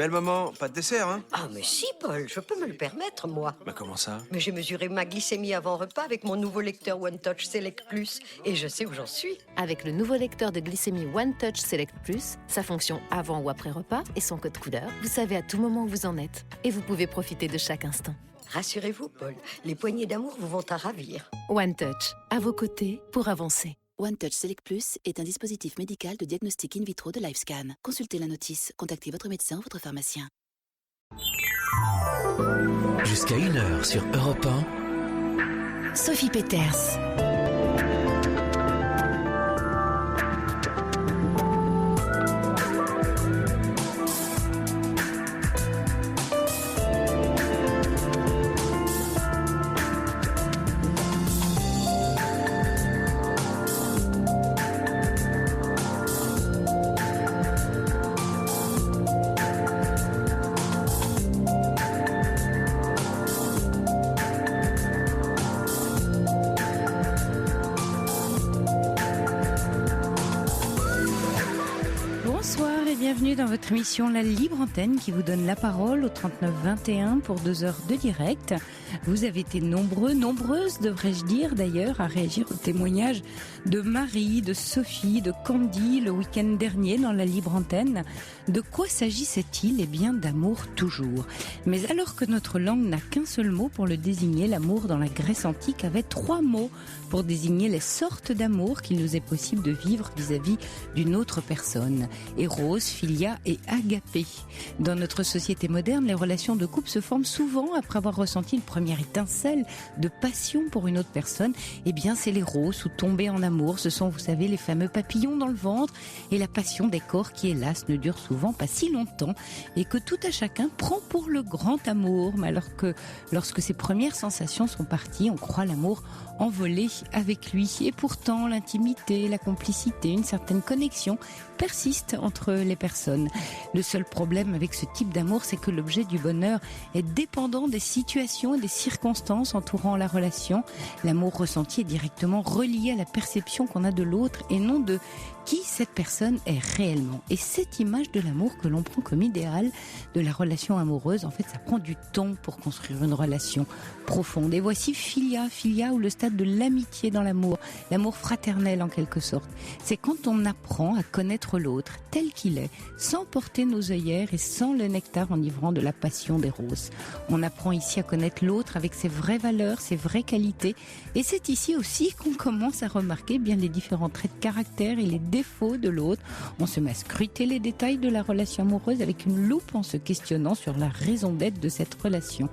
Belle maman, pas de dessert, hein? Ah mais si, Paul, je peux me le permettre, moi. Bah comment ça? Mais j'ai mesuré ma glycémie avant repas avec mon nouveau lecteur One Touch Select Plus et je sais où j'en suis. Avec le nouveau lecteur de glycémie One Touch Select Plus, sa fonction avant ou après repas et son code couleur, vous savez à tout moment où vous en êtes. Et vous pouvez profiter de chaque instant. Rassurez-vous, Paul, les poignées d'amour vous vont à ravir. One Touch, à vos côtés pour avancer. One Touch Select Plus est un dispositif médical de diagnostic in vitro de LifeScan. Consultez la notice, contactez votre médecin ou votre pharmacien. Jusqu'à 1h sur Europe 1. Sophie Peters. Bienvenue dans votre émission La Libre Antenne qui vous donne la parole au 39-21 pour 2 heures de direct. Vous avez été nombreuses, devrais-je dire d'ailleurs, à réagir aux témoignages de Marie, de Sophie, de Candy le week-end dernier dans La Libre Antenne. De quoi s'agissait-il? Eh bien, d'amour toujours. Mais alors que notre langue n'a qu'un seul mot pour le désigner, l'amour dans la Grèce antique avait 3 mots pour désigner les sortes d'amour qu'il nous est possible de vivre vis-à-vis d'une autre personne. Eros, philia et agapé. Dans notre société moderne, les relations de couple se forment souvent après avoir ressenti une première étincelle de passion pour une autre personne. Eh bien, c'est l'éros ou tomber en amour. Ce sont, vous savez, les fameux papillons dans le ventre et la passion des corps qui, hélas, ne dure souvent pas si longtemps et que tout à chacun prend pour le grand amour. Mais alors que lorsque ces premières sensations sont parties, on croit l'amour envolé avec lui. Et pourtant, l'intimité, la complicité, une certaine connexion persiste entre les personnes. Le seul problème avec ce type d'amour, c'est que l'objet du bonheur est dépendant des situations et des circonstances entourant la relation. L'amour ressenti est directement relié à la perception qu'on a de l'autre et non de qui cette personne est réellement. Et cette image de l'amour que l'on prend comme idéal de la relation amoureuse, en fait, ça prend du temps pour construire une relation profonde. Et voici philia ou le stade de l'amitié dans l'amour fraternel en quelque sorte. C'est quand on apprend à connaître l'autre tel qu'il est, sans porter nos œillères et sans le nectar enivrant de la passion des roses. On apprend ici à connaître l'autre avec ses vraies valeurs, ses vraies qualités. Et c'est ici aussi qu'on commence à remarquer bien les différents traits de caractère et les défauts de l'autre. On se met à scruter les détails de la relation amoureuse avec une loupe en se questionnant sur la raison d'être de cette relation.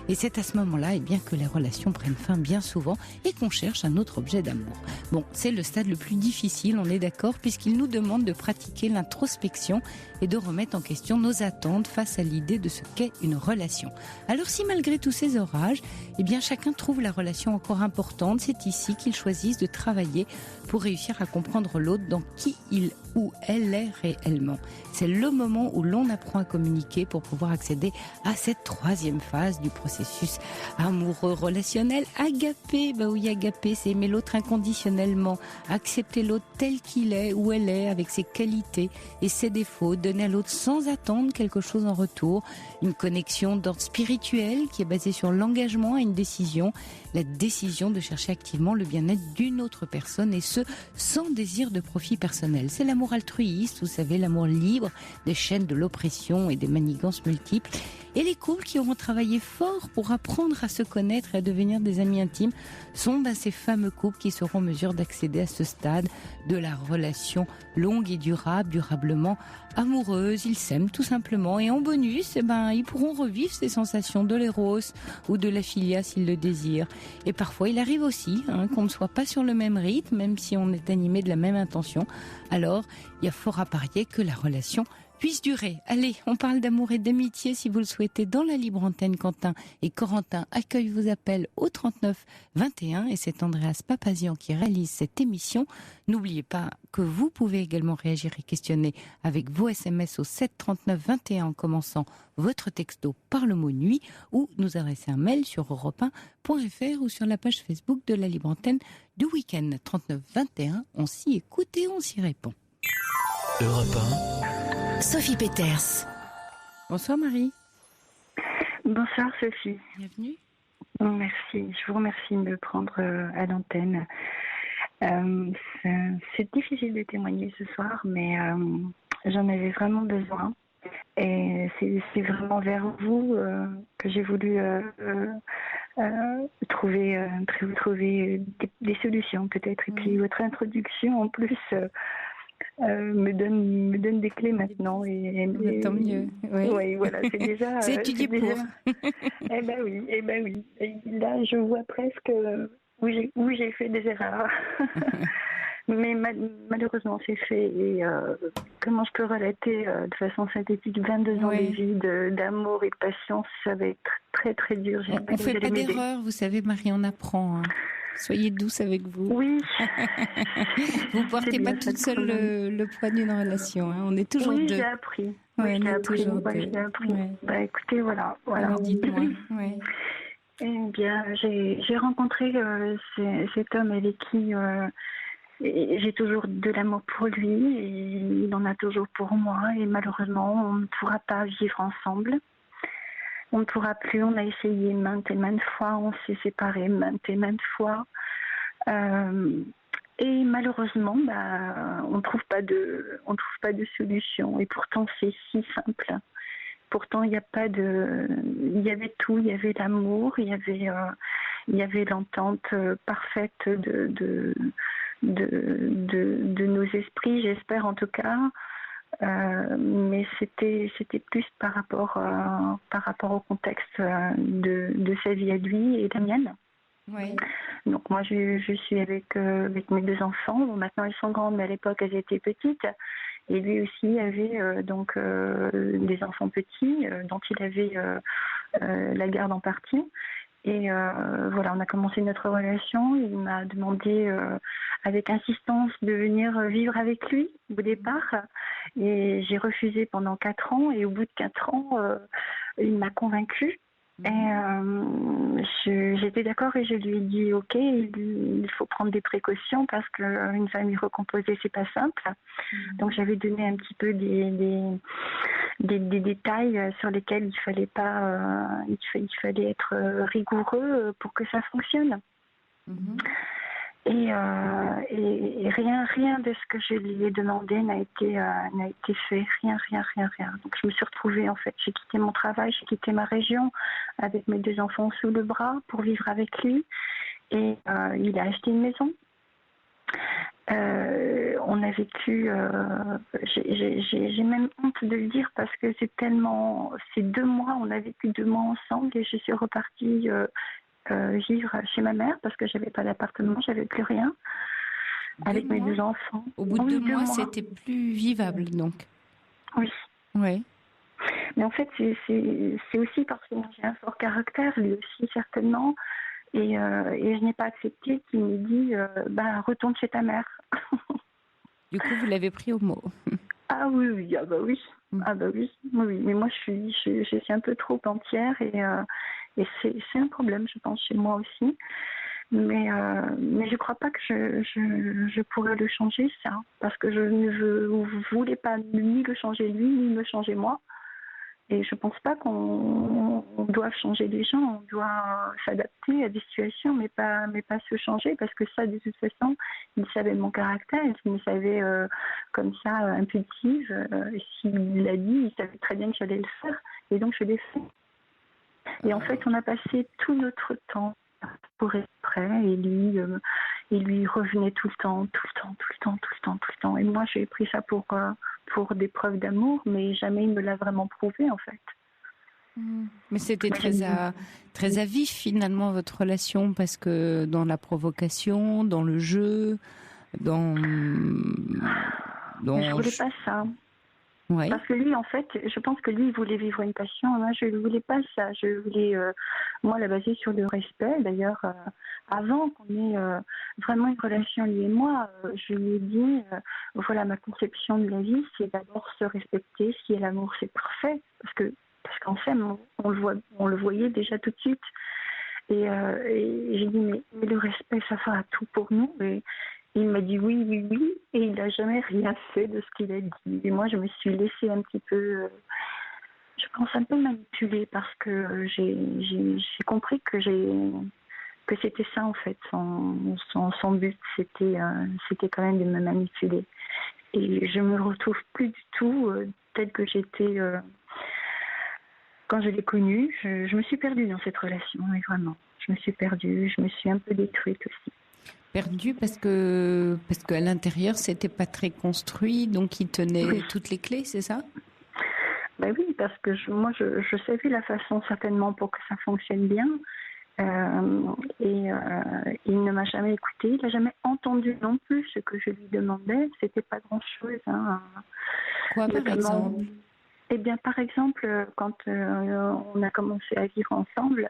Et c'est à ce moment-là, eh bien, que les relations prennent fin bien souvent et qu'on cherche un autre objet d'amour. Bon, c'est le stade le plus difficile, on est d'accord, puisqu'il nous demande de pratiquer l'introspection et de remettre en question nos attentes face à l'idée de ce qu'est une relation. Alors si malgré tous ces orages, eh bien, chacun trouve la relation encore importante, c'est ici qu'ils choisissent de travailler pour réussir à comprendre l'autre dans qui il ou elle est réellement. C'est le moment où l'on apprend à communiquer pour pouvoir accéder à cette 3e phase du processus amoureux relationnel. Agapé, oui, agapé, c'est aimer l'autre inconditionnellement, accepter l'autre tel qu'il est, où elle est, avec ses qualités et ses défauts, donner à l'autre sans attendre quelque chose en retour, une connexion d'ordre spirituel qui est basée sur l'engagement et une décision, la décision de chercher activement le bien-être d'une autre personne et ce, sans désir de profit personnel. C'est l'amour altruiste, vous savez, l'amour libre des chaînes de l'oppression et des manigances multiples. Et les couples qui auront travaillé fort pour apprendre à se connaître et à devenir des amis intimes sont ces fameux couples qui seront en mesure d'accéder à ce stade de la relation longue et durablement amoureuse. Ils s'aiment tout simplement et en bonus, ils pourront revivre ces sensations de l'éros ou de la philia s'ils le désirent. Et parfois, il arrive aussi qu'on ne soit pas sur le même rythme, même si on est animé de la même intention. Alors, il y a fort à parier que la relation puisse durer. Allez, on parle d'amour et d'amitié si vous le souhaitez dans la Libre Antenne. Quentin et Corentin accueillent vos appels au 39-21 et c'est Andreas Papazian qui réalise cette émission. N'oubliez pas que vous pouvez également réagir et questionner avec vos SMS au 739-21 en commençant votre texto par le mot nuit ou nous adresser un mail sur europe1.fr ou sur la page Facebook de la Libre Antenne du week-end 39-21. On s'y écoute et on s'y répond. Europe 1. Sophie Peters. Bonsoir Marie. Bonsoir Sophie. Bienvenue. Merci, je vous remercie de me prendre à l'antenne. C'est difficile de témoigner ce soir, mais j'en avais vraiment besoin. Et c'est vraiment vers vous que j'ai voulu trouver des solutions peut-être. Et puis votre introduction en plus me donne des clés maintenant. Tant mieux. Oui, ouais, voilà, c'est déjà. C'est étudié pour. Eh ben oui. Et là, je vois presque où j'ai fait des erreurs. Mais malheureusement, c'est fait. Et comment je peux relater de façon synthétique 22 ans de vie d'amour et de patience, ça va être très très dur. On ne fait pas d'erreur, vous savez, Marie, on apprend. Hein. Soyez douce avec vous. Oui. Vous ne portez pas toute seule le poids d'une relation. Hein. On est toujours deux. Oui, j'ai appris. Ouais, j'ai appris. J'ai appris. Ouais. Bah écoutez, voilà. Alors dites-moi. Ouais. Eh bien, j'ai rencontré cet homme avec qui j'ai toujours de l'amour pour lui et il en a toujours pour moi. Et malheureusement, on ne pourra pas vivre ensemble. On ne pourra plus. On a essayé maintes et maintes fois. On s'est séparés maintes et maintes fois. Et malheureusement, on trouve pas de solution. Et pourtant, c'est si simple. Pourtant, il y avait tout. Il y avait l'amour, il y avait l'entente parfaite de nos esprits, j'espère en tout cas. Mais c'était plus par rapport au contexte de sa vie à lui et la mienne. Oui. Donc moi je suis avec mes deux enfants. Bon, maintenant elles sont grandes, mais à l'époque elles étaient petites. Et lui aussi avait des enfants petits dont il avait la garde en partie. Et voilà, on a commencé notre relation. Il m'a demandé avec insistance de venir vivre avec lui au départ. Et j'ai refusé pendant 4 ans. Et au bout de 4 ans, il m'a convaincue. Et j'étais d'accord et je lui ai dit ok, il faut prendre des précautions parce qu'une famille recomposée c'est pas simple. Donc j'avais donné un petit peu des détails sur lesquels il fallait être rigoureux pour que ça fonctionne. Et rien de ce que je lui ai demandé n'a été fait, rien. Donc je me suis retrouvée en fait, j'ai quitté mon travail, j'ai quitté ma région avec mes 2 enfants sous le bras pour vivre avec lui. Et il a acheté une maison. On a vécu, j'ai même honte de le dire parce que c'est 2 mois, on a vécu 2 mois ensemble et je suis repartie vivre chez ma mère parce que j'avais pas d'appartement, j'avais plus rien avec mes 2 enfants. Au bout de 2 mois, c'était plus vivable donc. Oui. Oui. Mais en fait, c'est aussi parce que j'ai un fort caractère, lui aussi certainement, et je n'ai pas accepté qu'il me dise retourne chez ta mère. Du coup, vous l'avez pris au mot. Ah oui, oui. Mais moi, je suis un peu trop entière et c'est un problème, je pense, chez moi aussi. Mais je crois pas que je pourrais le changer, ça. Parce que je ne voulais pas ni le changer lui, ni me changer moi. Et je pense pas qu'on doive changer les gens. On doit s'adapter à des situations, mais pas se changer. Parce que ça, de toute façon, il savait mon caractère. Il me savait comme ça, impulsive. S'il l'a dit, il savait très bien que j'allais le faire. Et donc, je l'ai fait. Et en fait, on a passé tout notre temps pour être prêt. Et lui revenait tout le temps. Et moi, j'ai pris ça pour des preuves d'amour, mais jamais il me l'a vraiment prouvé, en fait. Mais c'était très à vif, finalement, votre relation, parce que dans la provocation, dans le jeu, dans... Je voulais pas ça. Ouais. Parce que lui, en fait, je pense que lui, il voulait vivre une passion. Moi, je ne voulais pas ça. Je voulais, moi, la baser sur le respect. D'ailleurs, avant qu'on ait vraiment une relation, lui et moi, je lui ai dit, voilà, ma conception de la vie, c'est d'abord se respecter. Si y a l'amour, c'est parfait. Parce qu'en fait, on le voyait déjà tout de suite. Et j'ai dit, mais le respect, ça fera tout pour nous. Et il m'a dit oui, et il n'a jamais rien fait de ce qu'il a dit. Et moi, je me suis laissée un petit peu, je je pense un peu manipulée parce que j'ai compris que c'était ça en fait, son but, c'était quand même de me manipuler. Et je me retrouve plus du tout telle que j'étais quand je l'ai connu. Je me suis perdue dans cette relation, mais vraiment, je me suis perdue, je me suis un peu détruite aussi. Perdue parce qu'à l'intérieur c'était pas très construit, donc il tenait toutes les clés, c'est ça? Ben oui, parce que moi je savais la façon certainement pour que ça fonctionne bien. Il ne m'a jamais écouté, il n'a jamais entendu non plus ce que je lui demandais. C'était pas grand-chose. Hein. Quoi, par exemple? Eh bien, par exemple, quand on a commencé à vivre ensemble,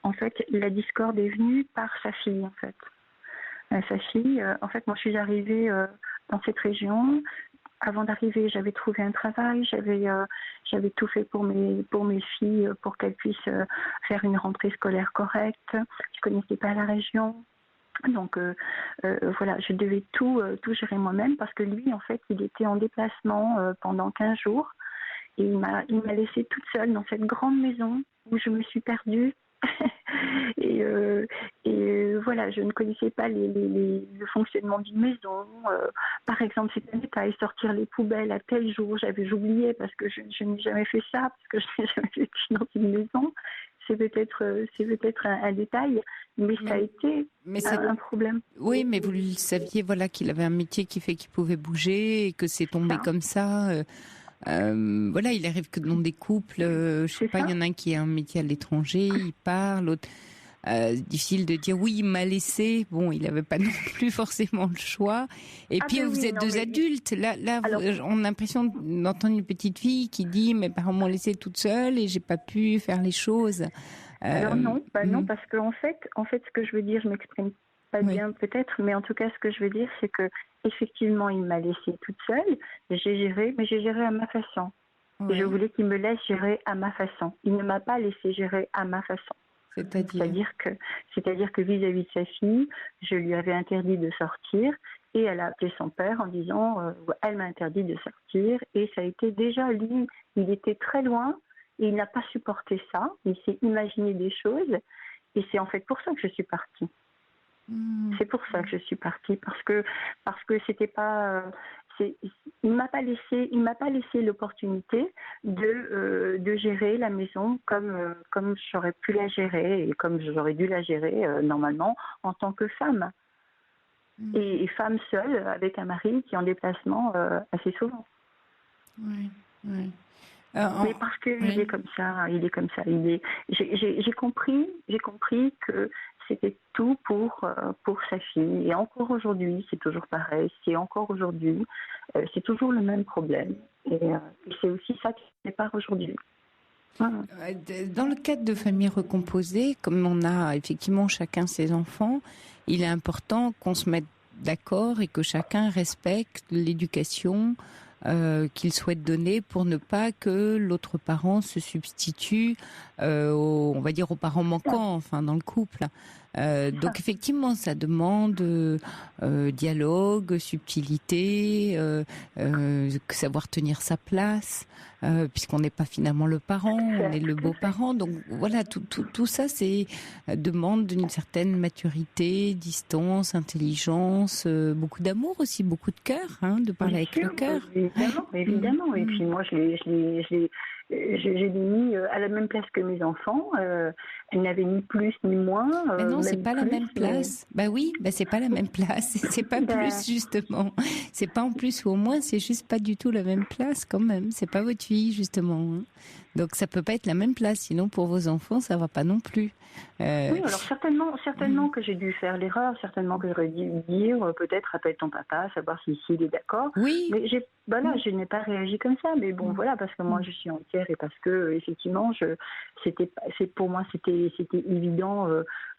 en fait, la discorde est venue par sa fille, en fait. Sa fille, en fait, moi, je suis arrivée dans cette région. Avant d'arriver, j'avais trouvé un travail, j'avais tout fait pour mes filles, pour qu'elles puissent faire une rentrée scolaire correcte. Je connaissais pas la région, donc voilà, je devais tout gérer moi-même parce que lui, en fait, il était en déplacement pendant 15 jours et il m'a laissée toute seule dans cette grande maison où je me suis perdue. et voilà, je ne connaissais pas le fonctionnement d'une maison. Par exemple, c'est un détail, sortir les poubelles à tel jour, j'oublié parce que je n'ai jamais fait ça, parce que je n'ai jamais vécu dans une maison. C'est peut-être un détail, mais ça a été un problème. Oui, mais vous le saviez, voilà, qu'il avait un métier qui fait qu'il pouvait bouger et que c'est tombé comme ça. Voilà, il arrive que dans des couples, je sais pas, il y en a un qui a un métier à l'étranger, il part, l'autre, difficile de dire oui, il m'a laissé. Bon, il n'avait pas non plus forcément le choix. Et puis vous êtes deux adultes. Là, alors, on a l'impression d'entendre une petite fille qui dit mes parents m'ont laissée toute seule et j'ai pas pu faire les choses. Alors non, non, parce que en fait, ce que je veux dire, je m'exprime pas bien peut-être, mais en tout cas, ce que je veux dire, c'est que effectivement, il m'a laissée toute seule. J'ai géré, mais j'ai géré à ma façon. Et je voulais qu'il me laisse gérer à ma façon. Il ne m'a pas laissé gérer à ma façon. C'est-à-dire que vis-à-vis de sa fille, je lui avais interdit de sortir et elle a appelé son père en disant elle m'a interdit de sortir et ça a été déjà lui, il était très loin et il n'a pas supporté ça, il s'est imaginé des choses et c'est en fait pour ça que je suis partie. C'est pour ça que je suis partie parce que c'était pas il m'a pas laissé l'opportunité de gérer la maison comme j'aurais pu la gérer et comme j'aurais dû la gérer normalement en tant que femme et femme seule avec un mari qui est en déplacement assez souvent. Mais parce que il est comme ça. J'ai compris que c'était tout pour sa fille. Et encore aujourd'hui, c'est toujours pareil. C'est toujours le même problème. Et c'est aussi ça qui se sépare aujourd'hui. Dans le cadre de familles recomposées, comme on a effectivement chacun ses enfants, il est important qu'on se mette d'accord et que chacun respecte l'éducation qu'il souhaite donner pour ne pas que l'autre parent se substitue on va dire aux parents manquants, enfin dans le couple. Donc effectivement, ça demande dialogue, subtilité, savoir tenir sa place, puisqu'on n'est pas finalement le parent, on est le beau-parent. Donc voilà, tout ça, c'est demande d'une certaine maturité, distance, intelligence, beaucoup d'amour aussi, beaucoup de cœur, de parler avec le cœur. Évidemment. Et puis moi, j'ai mis à la même place que mes enfants. Elle n'avait ni plus ni moins. Mais non, c'est pas la même place. Bah oui, c'est pas la même place. C'est pas plus justement. C'est pas en plus ou au moins. C'est juste pas du tout la même place quand même. C'est pas votre fille justement. Donc ça peut pas être la même place. Sinon pour vos enfants, ça va pas non plus. Oui, alors certainement que j'ai dû faire l'erreur. Certainement que j'aurais dû dire peut-être appelle ton papa, savoir s'il est d'accord. Oui. Mais je n'ai pas réagi comme ça. Mais bon, voilà, parce que moi je suis entière et parce que effectivement, pour moi c'était évident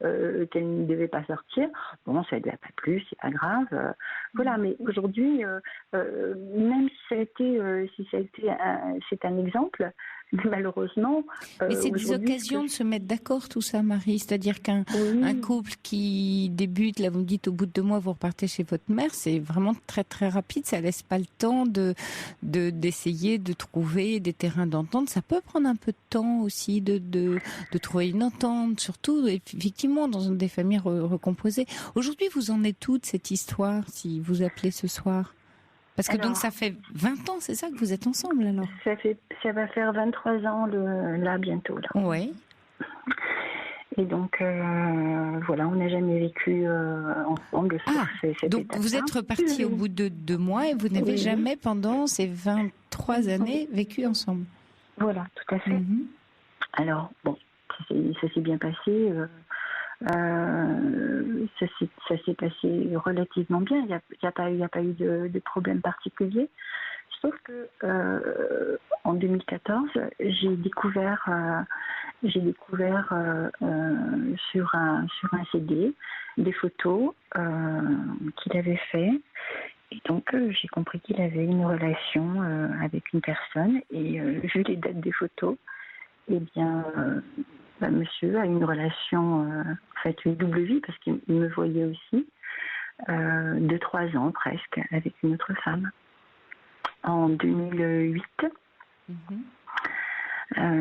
qu'elle ne devait pas sortir. Bon, ça ne lui a pas plu, c'est pas grave. Voilà, mais aujourd'hui, même si c'est un exemple, Mais malheureusement, Mais c'est des aujourd'hui, occasions de se mettre d'accord, tout ça, Marie. C'est-à-dire qu'un oui, couple qui débute, là vous me dites au bout de 2 mois vous repartez chez votre mère, c'est vraiment très très rapide. Ça laisse pas le temps d'essayer de trouver des terrains d'entente. Ça peut prendre un peu de temps aussi de trouver une entente, surtout effectivement dans des familles recomposées. Aujourd'hui, vous en êtes où de cette histoire, si vous appelez ce soir? Parce que alors, donc ça fait 20 ans, c'est ça que vous êtes ensemble alors? ça va faire 23 ans là bientôt là. Oui. Et donc voilà, on n'a jamais vécu ensemble sur cette Donc étape-là. vous êtes reparti au bout de 2 mois et vous n'avez Oui. jamais pendant ces 23 années vécu ensemble. Voilà, tout à fait. Mhm. Alors bon, ça s'est bien passé. Ça s'est passé relativement bien. Il n'y a pas eu de problème particulier. Sauf que en 2014, j'ai découvert sur un CD des photos qu'il avait fait. Et donc j'ai compris qu'il avait une relation avec une personne. Et vu les dates des photos, eh bien, monsieur a une relation, en fait, une double vie, parce qu'il me voyait aussi, de 3 ans presque, avec une autre femme, en 2008,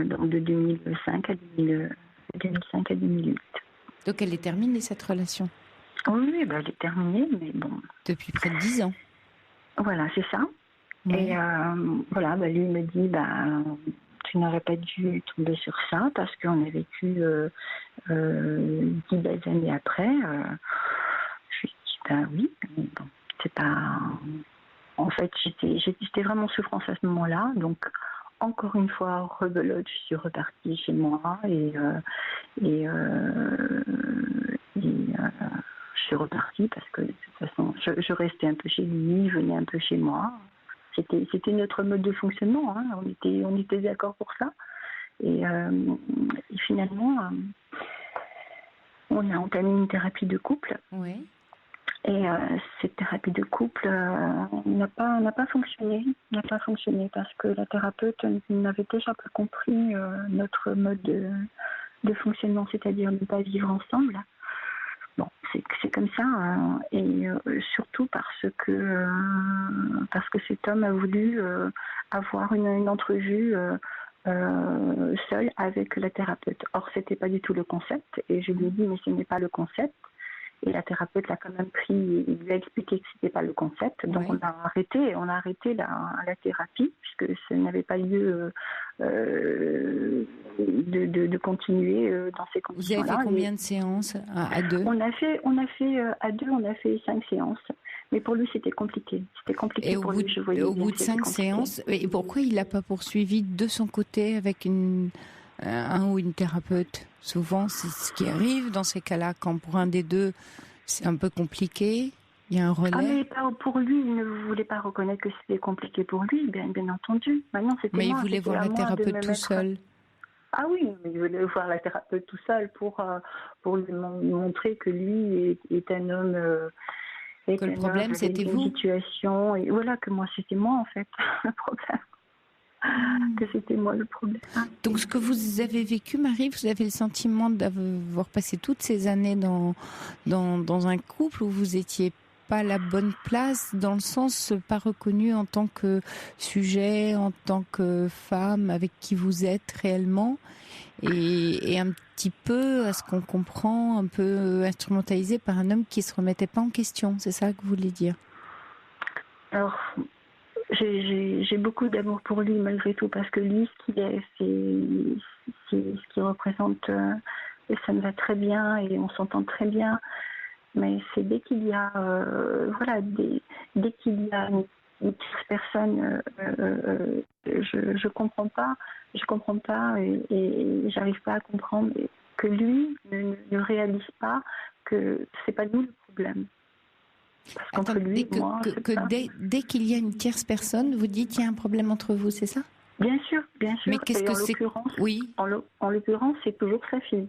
donc de 2005 à 2008. Donc elle est terminée cette relation Oui, bah, elle est terminée, mais bon. depuis près de 10 ans. Voilà, c'est ça. Oui. Et voilà, bah, lui me dit, tu n'aurais pas dû tomber sur ça parce qu'on a vécu 10 belles années après. Je lui dis, oui, mais bon, c'est pas... En fait, j'étais vraiment en souffrance à ce moment-là, donc encore une fois, rebelote, je suis repartie chez moi et je suis repartie parce que de toute façon, je restais un peu chez lui, je venais un peu chez moi. C'était notre mode de fonctionnement, hein. On était d'accord pour ça. Et finalement, on a entamé une thérapie de couple. Oui. Et cette thérapie de couple n'a pas fonctionné. N'a pas fonctionné parce que la thérapeute n'avait déjà pas compris notre mode de fonctionnement, c'est-à-dire ne pas vivre ensemble. Bon, c'est comme ça, hein. Et surtout parce que cet homme a voulu avoir une entrevue seule avec la thérapeute. Or, c'était pas du tout le concept. Et je lui ai dit, mais ce n'est pas le concept. Et la thérapeute l'a quand même pris, il lui a expliqué que c'était pas le concept. Donc Oui. on a arrêté la thérapie puisque ça n'avait pas lieu de continuer dans ces Vous avez conditions-là. fait combien de séances à 2? On a fait à 2, on a fait 5 séances. Mais pour lui, c'était compliqué. C'était compliqué Et pour lui, je voyais au bien bout que de c'était 5 compliqué. séances, et pourquoi il n'a pas poursuivi de son côté avec un ou une thérapeute? Souvent, c'est ce qui arrive dans ces cas-là, quand pour un des deux, c'est un peu compliqué, il y a un relais. Ah mais pour lui, il ne voulait pas reconnaître que c'était compliqué pour lui, bien entendu. Maintenant, c'était Mais il moi, voulait c'était voir à la moi de thérapeute me tout mettre... seul. Ah oui, mais il voulait voir la thérapeute tout seul pour lui montrer que lui est un homme... Que le problème, c'était une vous. situation, et voilà, que moi, c'était moi, en fait, le problème. Que c'était moi le problème. Donc, ce que vous avez vécu, Marie, vous avez le sentiment d'avoir passé toutes ces années dans un couple où vous étiez pas à la bonne place, dans le sens pas reconnu en tant que sujet, en tant que femme avec qui vous êtes réellement, et un petit peu, à ce qu'on comprend, un peu instrumentalisé par un homme qui se remettait pas en question. C'est ça que vous voulez dire? Alors, j'ai beaucoup d'amour pour lui malgré tout, parce que lui, ce qu'il est, c'est ce qu'il représente, et ça me va très bien et on s'entend très bien. Mais c'est dès qu'il y a, dès qu'il y a une tierce personne, je comprends pas et j'arrive pas à comprendre que lui ne réalise pas que c'est pas nous le problème. Parce qu'entre lui et moi, dès qu'il y a une tierce personne, vous dites qu'il y a un problème entre vous, c'est ça? Bien sûr. Mais qu'est-ce que c'est? Oui. En l'occurrence, c'est toujours sa fille.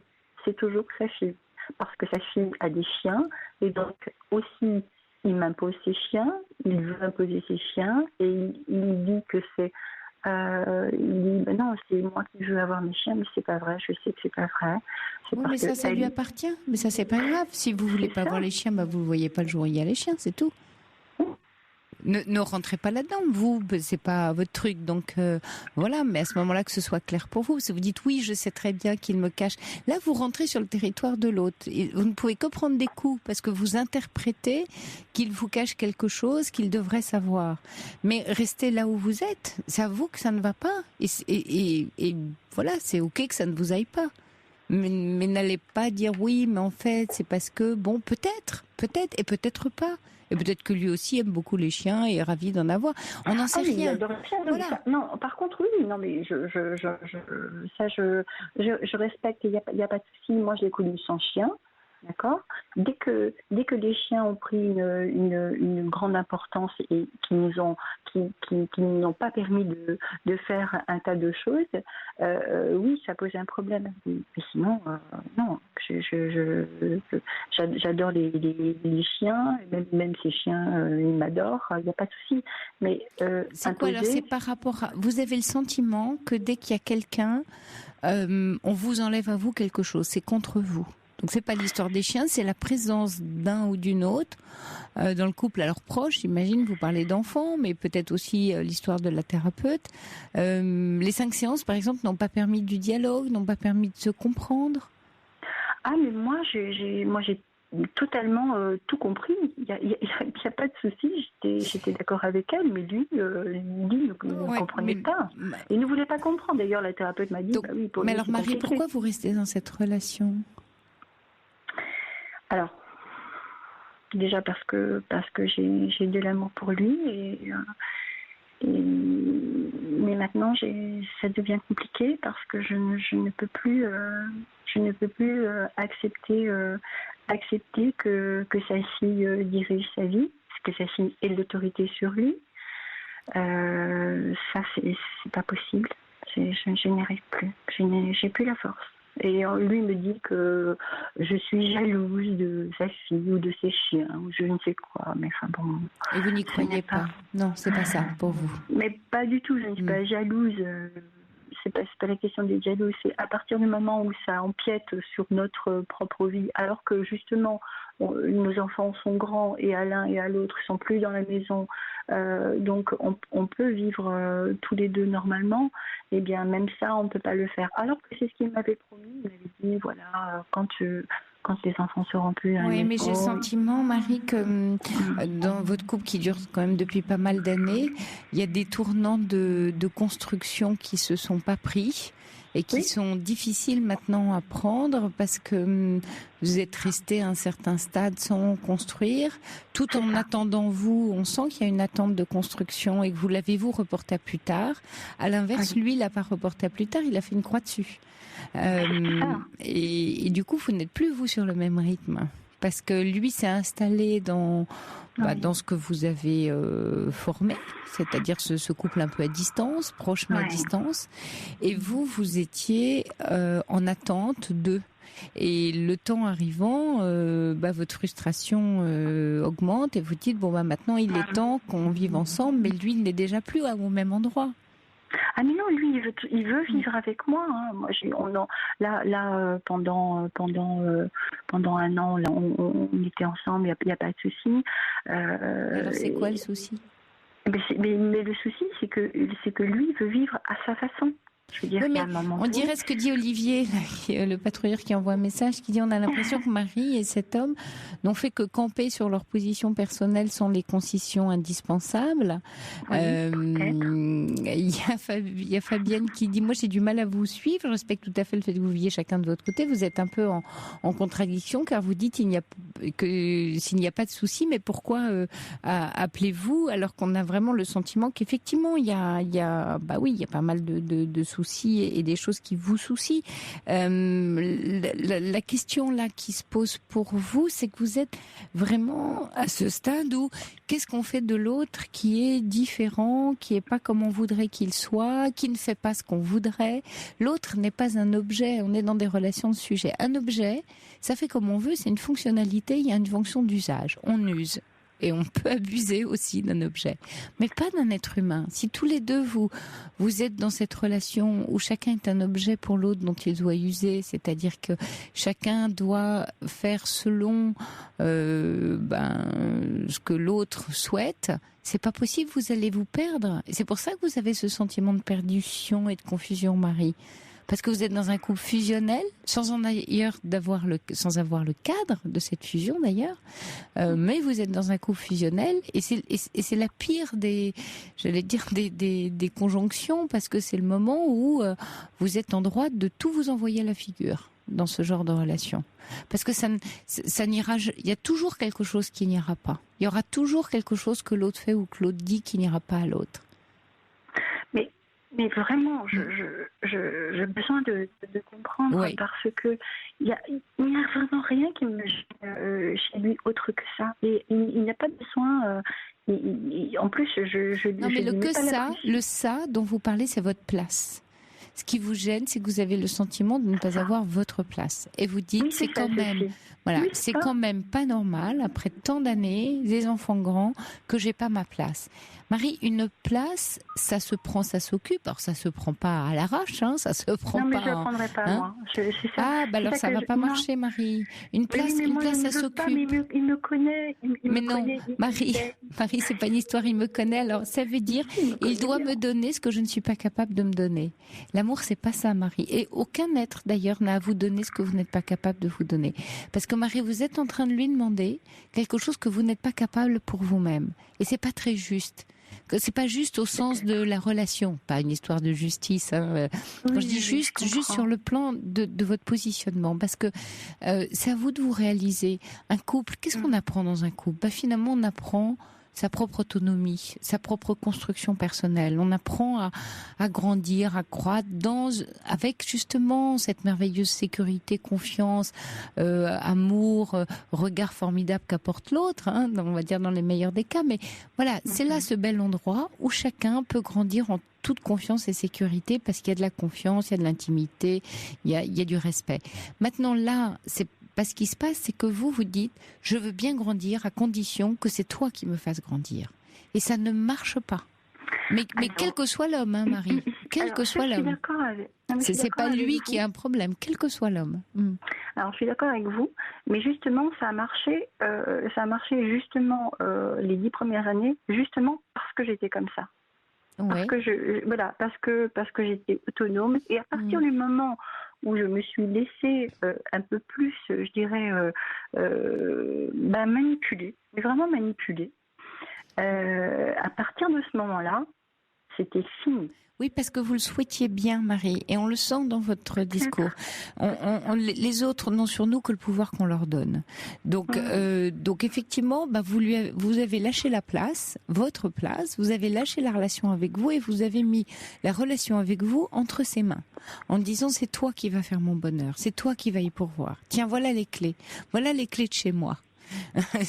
Parce que sa fille a des chiens, et donc aussi, il m'impose ses chiens, il veut imposer ses chiens, et il dit que c'est il dit non, c'est moi qui veux avoir mes chiens, mais c'est pas vrai. Je sais que c'est pas vrai. Oui, mais ça lui appartient. Mais ça, c'est pas grave. Si vous voulez pas voir les chiens, vous ne voyez pas le jour où il y a les chiens, c'est tout. Ne rentrez pas là-dedans, vous, c'est pas votre truc, donc voilà, mais à ce moment-là que ce soit clair pour vous. Si vous dites oui, je sais très bien qu'il me cache, là vous rentrez sur le territoire de l'autre, et vous ne pouvez que prendre des coups, parce que vous interprétez qu'il vous cache quelque chose qu'il devrait savoir. Mais restez là où vous êtes, c'est à vous que ça ne va pas, et voilà, c'est ok que ça ne vous aille pas. Mais n'allez pas dire oui, mais en fait c'est parce que, bon, peut-être, et peut-être pas. Et peut-être que lui aussi aime beaucoup les chiens et est ravi d'en avoir. On n'en sait rien. Il adore les chiens, voilà. Non, par contre, oui, non, mais je respecte, il n'y a pas de souci. Moi, je l'ai connu sans chien. D'accord. Dès que les chiens ont pris une grande importance et qui n'ont pas permis de faire un tas de choses, oui, ça pose un problème. Mais sinon, non. J'adore les chiens, même ces chiens, ils m'adorent. Il n'y a pas de souci. Mais c'est quoi alors? C'est par rapport à vous avez le sentiment que dès qu'il y a quelqu'un, on vous enlève à vous quelque chose. C'est contre vous. Donc c'est pas l'histoire des chiens, c'est la présence d'un ou d'une autre dans le couple. Alors proche, j'imagine, vous parlez d'enfants, mais peut-être aussi l'histoire de la thérapeute. Les 5 séances, par exemple, n'ont pas permis du dialogue, n'ont pas permis de se comprendre. Ah, mais moi j'ai totalement tout compris. Il y a pas de souci. J'étais d'accord avec elle, mais lui ne comprenait pas. Il ne voulait pas comprendre. D'ailleurs, la thérapeute m'a dit. Donc, oui, pour mais lui, alors Marie, pourquoi vous restez dans cette relation? Alors, déjà parce que j'ai de l'amour pour lui mais maintenant ça devient compliqué parce que je ne peux plus accepter que sa fille dirige sa vie, que sa fille ait l'autorité sur lui. Ça c'est pas possible. Je n'y arrive plus. J'ai plus la force. Et lui me dit que je suis jalouse de sa fille ou de ses chiens ou je ne sais quoi. Mais enfin bon. Et vous n'y croyez pas? Non, c'est pas ça pour vous. Mais pas du tout. Je ne suis pas jalouse. C'est pas la question d'être jalouse. C'est à partir du moment où ça empiète sur notre propre vie, alors que justement nos enfants sont grands et à l'un et à l'autre ils sont plus dans la maison. Donc on peut vivre tous les deux normalement, et bien même ça on ne peut pas le faire. Alors que c'est ce qu'il m'avait promis, il m'avait dit voilà, quand les enfants seront plus à la maison. Oui, mais j'ai le sentiment, Marie, que dans votre couple qui dure quand même depuis pas mal d'années, il y a des tournants de construction qui se sont pas pris et qui sont difficiles maintenant à prendre parce que vous êtes resté à un certain stade sans construire, tout en attendant vous. On sent qu'il y a une attente de construction et que vous l'avez reporté à plus tard. À l'inverse, lui, il l'a pas reporté à plus tard, il a fait une croix dessus. Et du coup, vous n'êtes plus vous sur le même rythme parce que lui s'est installé dans ce que vous avez formé, c'est-à-dire ce couple un peu à distance, proche mais à distance, et vous étiez en attente d'eux. Et le temps arrivant, votre frustration augmente et vous dites maintenant il est temps qu'on vive ensemble, mais lui il n'est déjà plus au même endroit. Ah mais non, lui il veut vivre avec moi. Hein. Moi pendant un an là, on était ensemble, il y a pas de souci. Alors c'est quoi le souci? Mais le souci c'est que lui veut vivre à sa façon. Je veux dire, oui, mais on dirait ce que dit Olivier, le patrouilleur qui envoie un message, qui dit on a l'impression que Marie et cet homme n'ont fait que camper sur leur position personnelle sans les concessions indispensables. Il y a Fabienne qui dit moi j'ai du mal à vous suivre, je respecte tout à fait le fait que vous viviez chacun de votre côté, vous êtes un peu en contradiction car vous dites s'il n'y a pas de souci, mais pourquoi appelez-vous alors qu'on a vraiment le sentiment qu'effectivement il y a pas mal de soucis et des choses qui vous soucient. La question là qui se pose pour vous, c'est que vous êtes vraiment à ce stade où qu'est-ce qu'on fait de l'autre qui est différent, qui est pas comme on voudrait qu'il soit, qui ne fait pas ce qu'on voudrait. L'autre n'est pas un objet, on est dans des relations de sujet. Un objet, ça fait comme on veut, c'est une fonctionnalité, il y a une fonction d'usage. On use. Et on peut abuser aussi d'un objet, mais pas d'un être humain. Si tous les deux vous êtes dans cette relation où chacun est un objet pour l'autre dont il doit user, c'est-à-dire que chacun doit faire selon ce que l'autre souhaite, c'est pas possible. Vous allez vous perdre. Et c'est pour ça que vous avez ce sentiment de perdition et de confusion, Marie. Parce que vous êtes dans un couple fusionnel, sans avoir le cadre de cette fusion d'ailleurs, mais vous êtes dans un couple fusionnel et c'est la pire des conjonctions, parce que c'est le moment où vous êtes en droit de tout vous envoyer à la figure dans ce genre de relation. Parce que ça n'ira, il y a toujours quelque chose qui n'ira pas. Il y aura toujours quelque chose que l'autre fait ou que l'autre dit qui n'ira pas à l'autre. Mais vraiment, j'ai besoin de comprendre, oui. Parce que il y a vraiment rien qui me gêne chez lui autre que ça. Et il n'y a pas besoin. En plus, non, mais le ça dont vous parlez, c'est votre place. Ce qui vous gêne, c'est que vous avez le sentiment de ne pas avoir votre place. Et vous dites, c'est quand même pas normal, après tant d'années, des enfants grands, que j'ai pas ma place. Marie, une place, ça se prend, ça s'occupe. Alors, ça se prend pas à l'arrache, ça se prend pas. Non, mais je ne prendrai pas, moi. Alors ça va pas marcher, Marie. Une place, ça s'occupe. Il me connaît. Marie, c'est pas une histoire, il me connaît. Alors, ça veut dire, il doit me donner ce que je ne suis pas capable de me donner. L'amour, c'est pas ça, Marie. Et aucun être, d'ailleurs, n'a à vous donner ce que vous n'êtes pas capable de vous donner. Parce que, Marie, vous êtes en train de lui demander quelque chose que vous n'êtes pas capable pour vous-même. Et c'est pas très juste. C'est pas juste au sens de la relation, pas une histoire de justice. Quand je dis juste sur le plan de votre positionnement, parce que c'est à vous de vous réaliser. Un couple, qu'est-ce qu'on apprend dans un couple ? Finalement, on apprend sa propre autonomie, sa propre construction personnelle. On apprend à grandir, à croître avec justement cette merveilleuse sécurité, confiance, amour, regard formidable qu'apporte l'autre, on va dire dans les meilleurs des cas. Mais voilà, c'est là ce bel endroit où chacun peut grandir en toute confiance et sécurité, parce qu'il y a de la confiance, il y a de l'intimité, il y a du respect. Maintenant là, ce qui se passe, c'est que vous dites, je veux bien grandir à condition que c'est toi qui me fasses grandir. Et ça ne marche pas. Mais quel que soit l'homme, Marie, quel que soit l'homme. C'est pas lui qui a un problème, quel que soit l'homme. Alors, je suis d'accord avec vous, mais justement, ça a marché justement les 10 premières années, justement parce que j'étais comme ça. Ouais. Parce que j'étais autonome. Et à partir du moment où je me suis laissée un peu plus, je dirais, manipuler, mais vraiment manipuler, à partir de ce moment-là, c'était fini. Oui, parce que vous le souhaitiez bien, Marie, et on le sent dans votre discours. Les autres n'ont sur nous que le pouvoir qu'on leur donne. Donc effectivement, vous avez lâché la place, votre place, vous avez lâché la relation avec vous et vous avez mis la relation avec vous entre ses mains, en disant c'est toi qui vas faire mon bonheur, c'est toi qui vas y pourvoir. Tiens, voilà les clés de chez moi.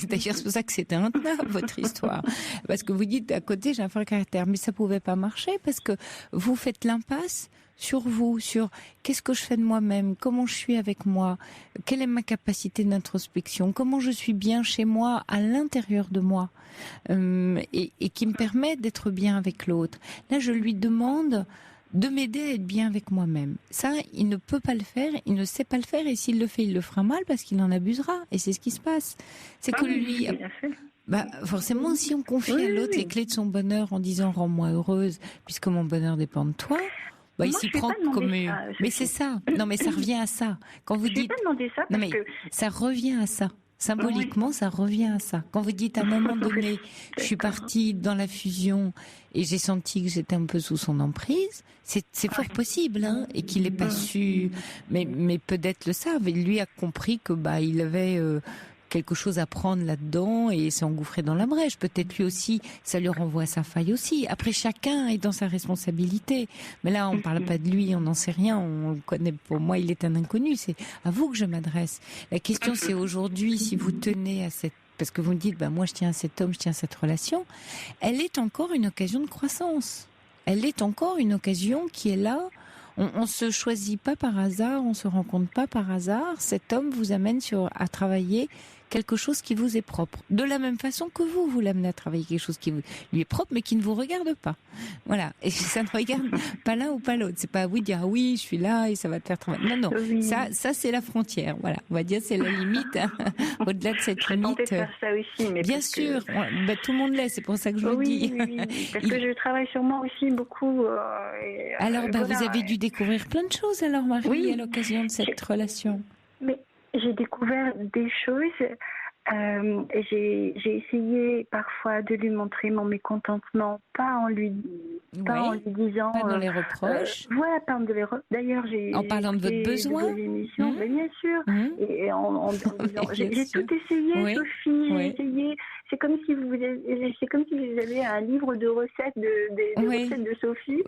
D'ailleurs, c'est pour ça que c'était intenable, votre histoire. Parce que vous dites, à côté, j'ai un fort caractère. Mais ça pouvait pas marcher parce que vous faites l'impasse sur vous, sur qu'est-ce que je fais de moi-même, comment je suis avec moi, quelle est ma capacité d'introspection, comment je suis bien chez moi, à l'intérieur de moi, et qui me permet d'être bien avec l'autre. Là, je lui demande de m'aider à être bien avec moi-même. Ça, il ne peut pas le faire, il ne sait pas le faire, et s'il le fait, il le fera mal parce qu'il en abusera. Et c'est ce qui se passe. C'est que lui... forcément, si on confie à l'autre les clés de son bonheur en disant « rends-moi heureuse, puisque mon bonheur dépend de toi », il s'y prend comme... Mais c'est ça. Non, mais ça revient à ça. Quand vous dites... ça revient à ça. Symboliquement, ça revient à ça. Quand vous dites à un moment donné, je suis partie dans la fusion et j'ai senti que j'étais un peu sous son emprise, c'est fort possible, et qu'il n'ait pas su, mais peut-être le savent. Et lui a compris que il avait quelque chose à prendre là-dedans et s'est engouffré dans la brèche. Peut-être lui aussi, ça lui renvoie à sa faille aussi. Après, chacun est dans sa responsabilité. Mais là, on ne parle pas de lui, on n'en sait rien. On le connaît. Pour moi, il est un inconnu. C'est à vous que je m'adresse. La question, c'est aujourd'hui, si vous tenez à cette... Parce que vous me dites, moi, je tiens à cet homme, je tiens à cette relation. Elle est encore une occasion de croissance. Elle est encore une occasion qui est là. On se choisit pas par hasard, on se rencontre pas par hasard. Cet homme vous amène à travailler quelque chose qui vous est propre. De la même façon que vous l'amenez à travailler quelque chose qui lui est propre, mais qui ne vous regarde pas. Voilà. Et ça ne regarde pas l'un ou pas l'autre. C'est pas à vous de dire, ah oui, je suis là et ça va te faire travailler. Non. Oui. Ça, c'est la frontière. Voilà. On va dire, c'est la limite. Hein. Au-delà de cette limite. Je faire ça aussi, mais bien sûr. Tout le monde l'est. C'est pour ça que je le dis. Oui. Parce que je travaille sur moi aussi beaucoup. Alors, vous avez dû découvrir plein de choses, alors, Marie, à l'occasion de cette relation. Mais j'ai découvert des choses. J'ai essayé parfois de lui montrer mon mécontentement, pas en lui disant. Pas dans les reproches. Voilà, d'ailleurs, en parlant de votre besoin. Mais bien sûr. Et en disant, j'ai tout essayé, Sophie. J'ai essayé. C'est comme si vous avez un livre de recettes des recettes de Sophie.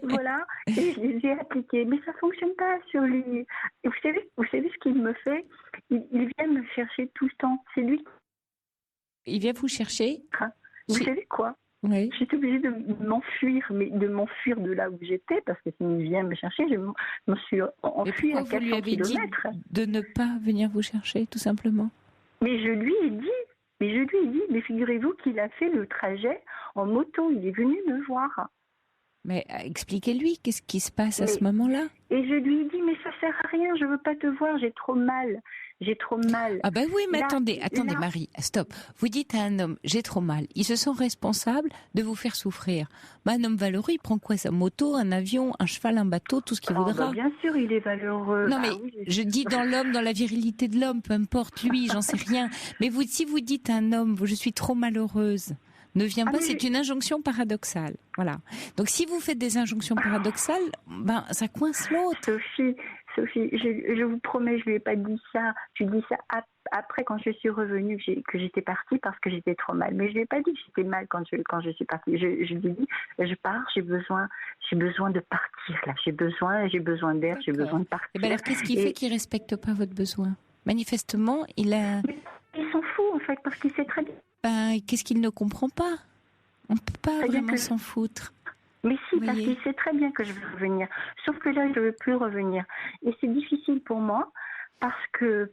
Voilà. Et je les ai appliquées, mais ça fonctionne pas sur lui. Et vous savez ce qu'il me fait? Il vient me chercher tout le temps. C'est lui. Il vient vous chercher? Vous savez quoi? Oui. J'étais obligée de m'enfuir, mais de m'enfuir de là où j'étais, parce que s'il vient me chercher, je me suis enfuie à 400 vous lui avez kilomètres. Dit de ne pas venir vous chercher, tout simplement? Mais je lui ai dit, mais figurez-vous qu'il a fait le trajet en moto, il est venu me voir. Mais expliquez-lui, qu'est-ce qui se passe à ce moment-là? Et je lui ai dit, mais ça sert à rien, je veux pas te voir, j'ai trop mal. Ah ben oui, mais attendez, Marie, stop. Vous dites à un homme, j'ai trop mal. Il se sent responsable de vous faire souffrir. Un homme valeureux, il prend quoi? Sa moto, un avion, un cheval, un bateau, tout ce qu'il voudra. Bien sûr, il est valeureux. Non mais je dis dans l'homme, dans la virilité de l'homme, peu importe lui, j'en sais rien. Mais si vous dites à un homme, je suis trop malheureuse, ne viens pas, c'est une injonction paradoxale. Voilà. Donc si vous faites des injonctions paradoxales, ça coince l'autre. Sophie, je vous promets, je lui ai pas dit ça. Je lui ai dit ça après, quand je suis revenue, que j'étais partie parce que j'étais trop mal. Mais je lui ai pas dit que j'étais mal quand je suis partie. Je lui ai dit, je pars, j'ai besoin de partir là. J'ai besoin d'air, j'ai besoin de partir. Et alors qu'est-ce qui fait qu'il respecte pas votre besoin? Manifestement, il s'en fout en fait parce qu'il sait très bien. Qu'est-ce qu'il ne comprend pas? On peut pas vraiment s'en foutre. Mais si, parce qu'il sait très bien que je veux revenir. Sauf que là, je ne veux plus revenir. Et c'est difficile pour moi parce que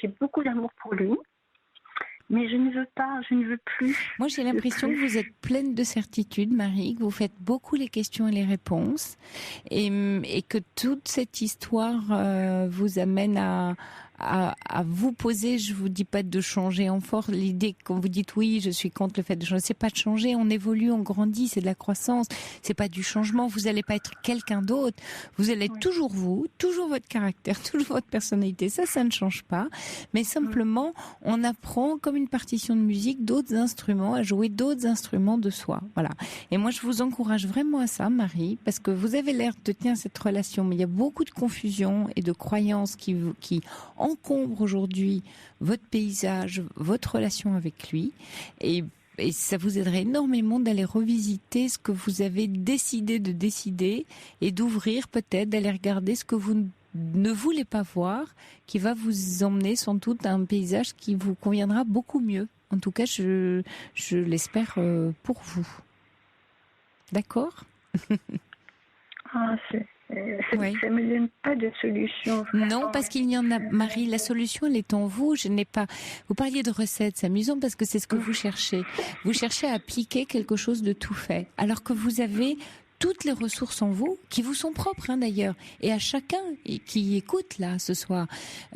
j'ai beaucoup d'amour pour lui. Mais je ne veux plus. Moi, j'ai l'impression que vous êtes pleine de certitude, Marie, que vous faites beaucoup les questions et les réponses, et que toute cette histoire vous amène à vous poser, je vous dis pas de changer en force. L'idée quand vous dites oui, je suis contre le fait de changer, c'est pas de changer, on évolue, on grandit, c'est de la croissance, c'est pas du changement. Vous allez pas être quelqu'un d'autre, vous allez être toujours vous, toujours votre caractère, toujours votre personnalité. Ça ne change pas, mais simplement on apprend comme une partition de musique d'autres instruments, à jouer d'autres instruments de soi. Voilà. Et moi je vous encourage vraiment à ça, Marie, parce que vous avez l'air de tenir cette relation, mais il y a beaucoup de confusion et de croyances qui encombre aujourd'hui votre paysage, votre relation avec lui, et ça vous aiderait énormément d'aller revisiter ce que vous avez décidé de décider et d'ouvrir peut-être, d'aller regarder ce que vous ne voulez pas voir, qui va vous emmener sans doute à un paysage qui vous conviendra beaucoup mieux. En tout cas, je l'espère pour vous. D'accord? Ça ne me donne pas de solution. Non, parce qu'il y en a, Marie, la solution, elle est en vous. Vous parliez de recettes, c'est amusant parce que c'est ce que vous cherchez. Vous cherchez à appliquer quelque chose de tout fait, alors que vous avez toutes les ressources en vous, qui vous sont propres d'ailleurs, et à chacun qui écoute là ce soir,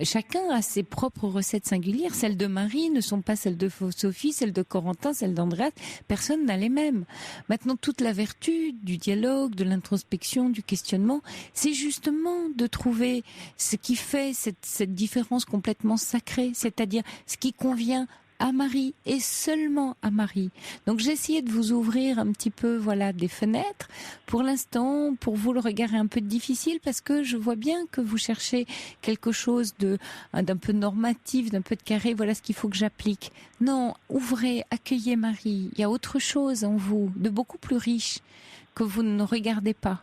chacun a ses propres recettes singulières. Celles de Marie ne sont pas celles de Sophie, celles de Corentin, celles d'Andreas, personne n'a les mêmes. Maintenant, toute la vertu du dialogue, de l'introspection, du questionnement, c'est justement de trouver ce qui fait cette différence complètement sacrée, c'est-à-dire ce qui convient à Marie et seulement à Marie. Donc j'ai essayé de vous ouvrir un petit peu des fenêtres. Pour l'instant, pour vous, le regard est un peu difficile parce que je vois bien que vous cherchez quelque chose d'un peu normatif, d'un peu de carré. Voilà ce qu'il faut que j'applique. Non, ouvrez, accueillez Marie. Il y a autre chose en vous, de beaucoup plus riche que vous ne regardez pas.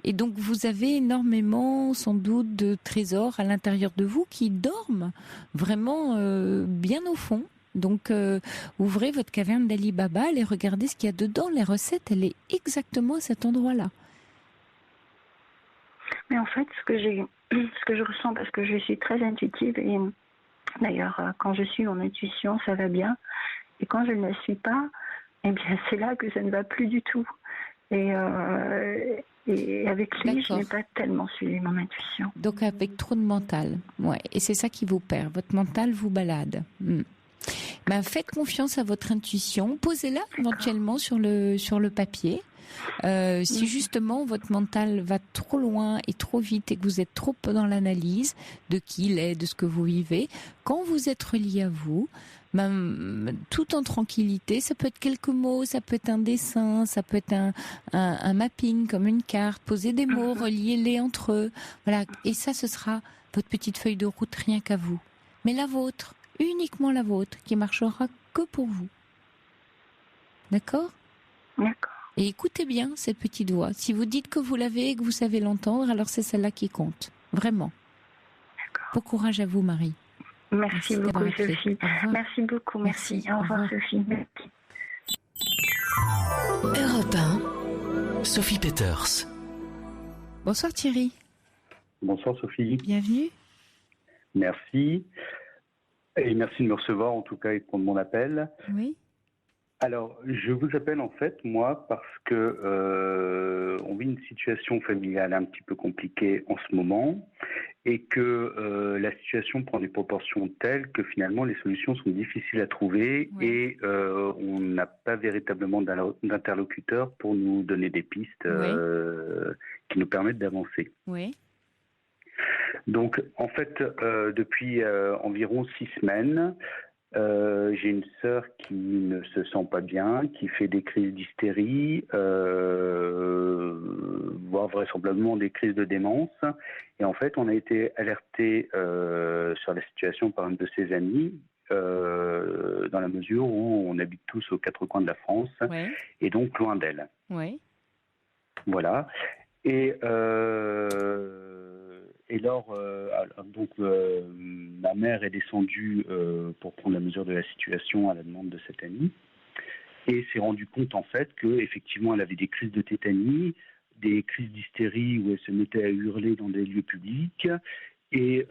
Et donc vous avez énormément, sans doute, de trésors à l'intérieur de vous qui dorment vraiment bien au fond. Donc, ouvrez votre caverne d'Ali Baba et regardez ce qu'il y a dedans. Les recettes, elle est exactement à cet endroit-là. Mais en fait, ce que je ressens, parce que je suis très intuitive et D'ailleurs, quand je suis en intuition, ça va bien. Et quand je ne la suis pas, eh bien, c'est là que ça ne va plus du tout. Et avec lui, je n'ai pas tellement suivi mon intuition. Donc avec trop de mental, ouais. Et c'est ça qui vous perd. Votre mental vous balade. Ben, faites confiance à votre intuition. Posez-la éventuellement sur le papier. Si justement votre mental va trop loin et trop vite et que vous êtes trop dans l'analyse de qui il est, de ce que vous vivez, quand vous êtes relié à vous, tout en tranquillité, ça peut être quelques mots, ça peut être un dessin, ça peut être un mapping comme une carte, poser des mots, reliez-les entre eux, voilà. Et ça, ce sera votre petite feuille de route rien qu'à vous. Mais la vôtre, uniquement la vôtre, qui marchera que pour vous. D'accord ? D'accord. Et écoutez bien cette petite voix. Si vous dites que vous l'avez et que vous savez l'entendre, alors c'est celle-là qui compte. Vraiment. D'accord. Bon courage à vous, Marie. Merci beaucoup, Sophie. Merci beaucoup, merci. Au revoir, Sophie. Merci. Europe 1, Sophie Peters. Bonsoir Thierry. Bonsoir Sophie. Bienvenue. Merci. Et merci de me recevoir en tout cas et de prendre mon appel. Oui. Alors, je vous appelle en fait, moi, parce que on vit une situation familiale un petit peu compliquée en ce moment et que la situation prend des proportions telles que finalement les solutions sont difficiles à trouver et on n'a pas véritablement d'interlocuteur pour nous donner des pistes qui nous permettent d'avancer. Oui. Donc, en fait, depuis environ 6 semaines, j'ai une sœur qui ne se sent pas bien, qui fait des crises d'hystérie, voire vraisemblablement des crises de démence. Et en fait, on a été alerté sur la situation par un de ses amis, dans la mesure où on habite tous aux 4 coins de la France, et donc loin d'elle. Oui. Voilà. Et ma mère est descendue pour prendre la mesure de la situation à la demande de cette amie et s'est rendue compte en fait qu'effectivement elle avait des crises de tétanie, des crises d'hystérie où elle se mettait à hurler dans des lieux publics et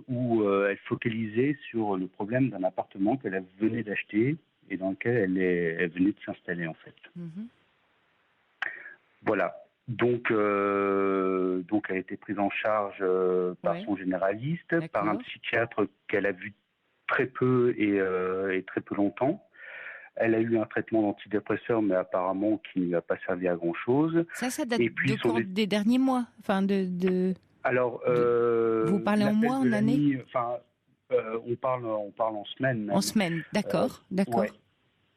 où elle focalisait sur le problème d'un appartement qu'elle venait d'acheter et dans lequel elle venait de s'installer en fait. Mm-hmm. Voilà. Donc, elle a été prise en charge par son généraliste, par un psychiatre qu'elle a vu très peu et très peu longtemps. Elle a eu un traitement d'antidépresseur, mais apparemment qui ne lui a pas servi à grand-chose. Ça date des derniers mois, enfin Alors, vous parlez en mois, en année on parle en semaines. Même. En semaine, d'accord. Ouais.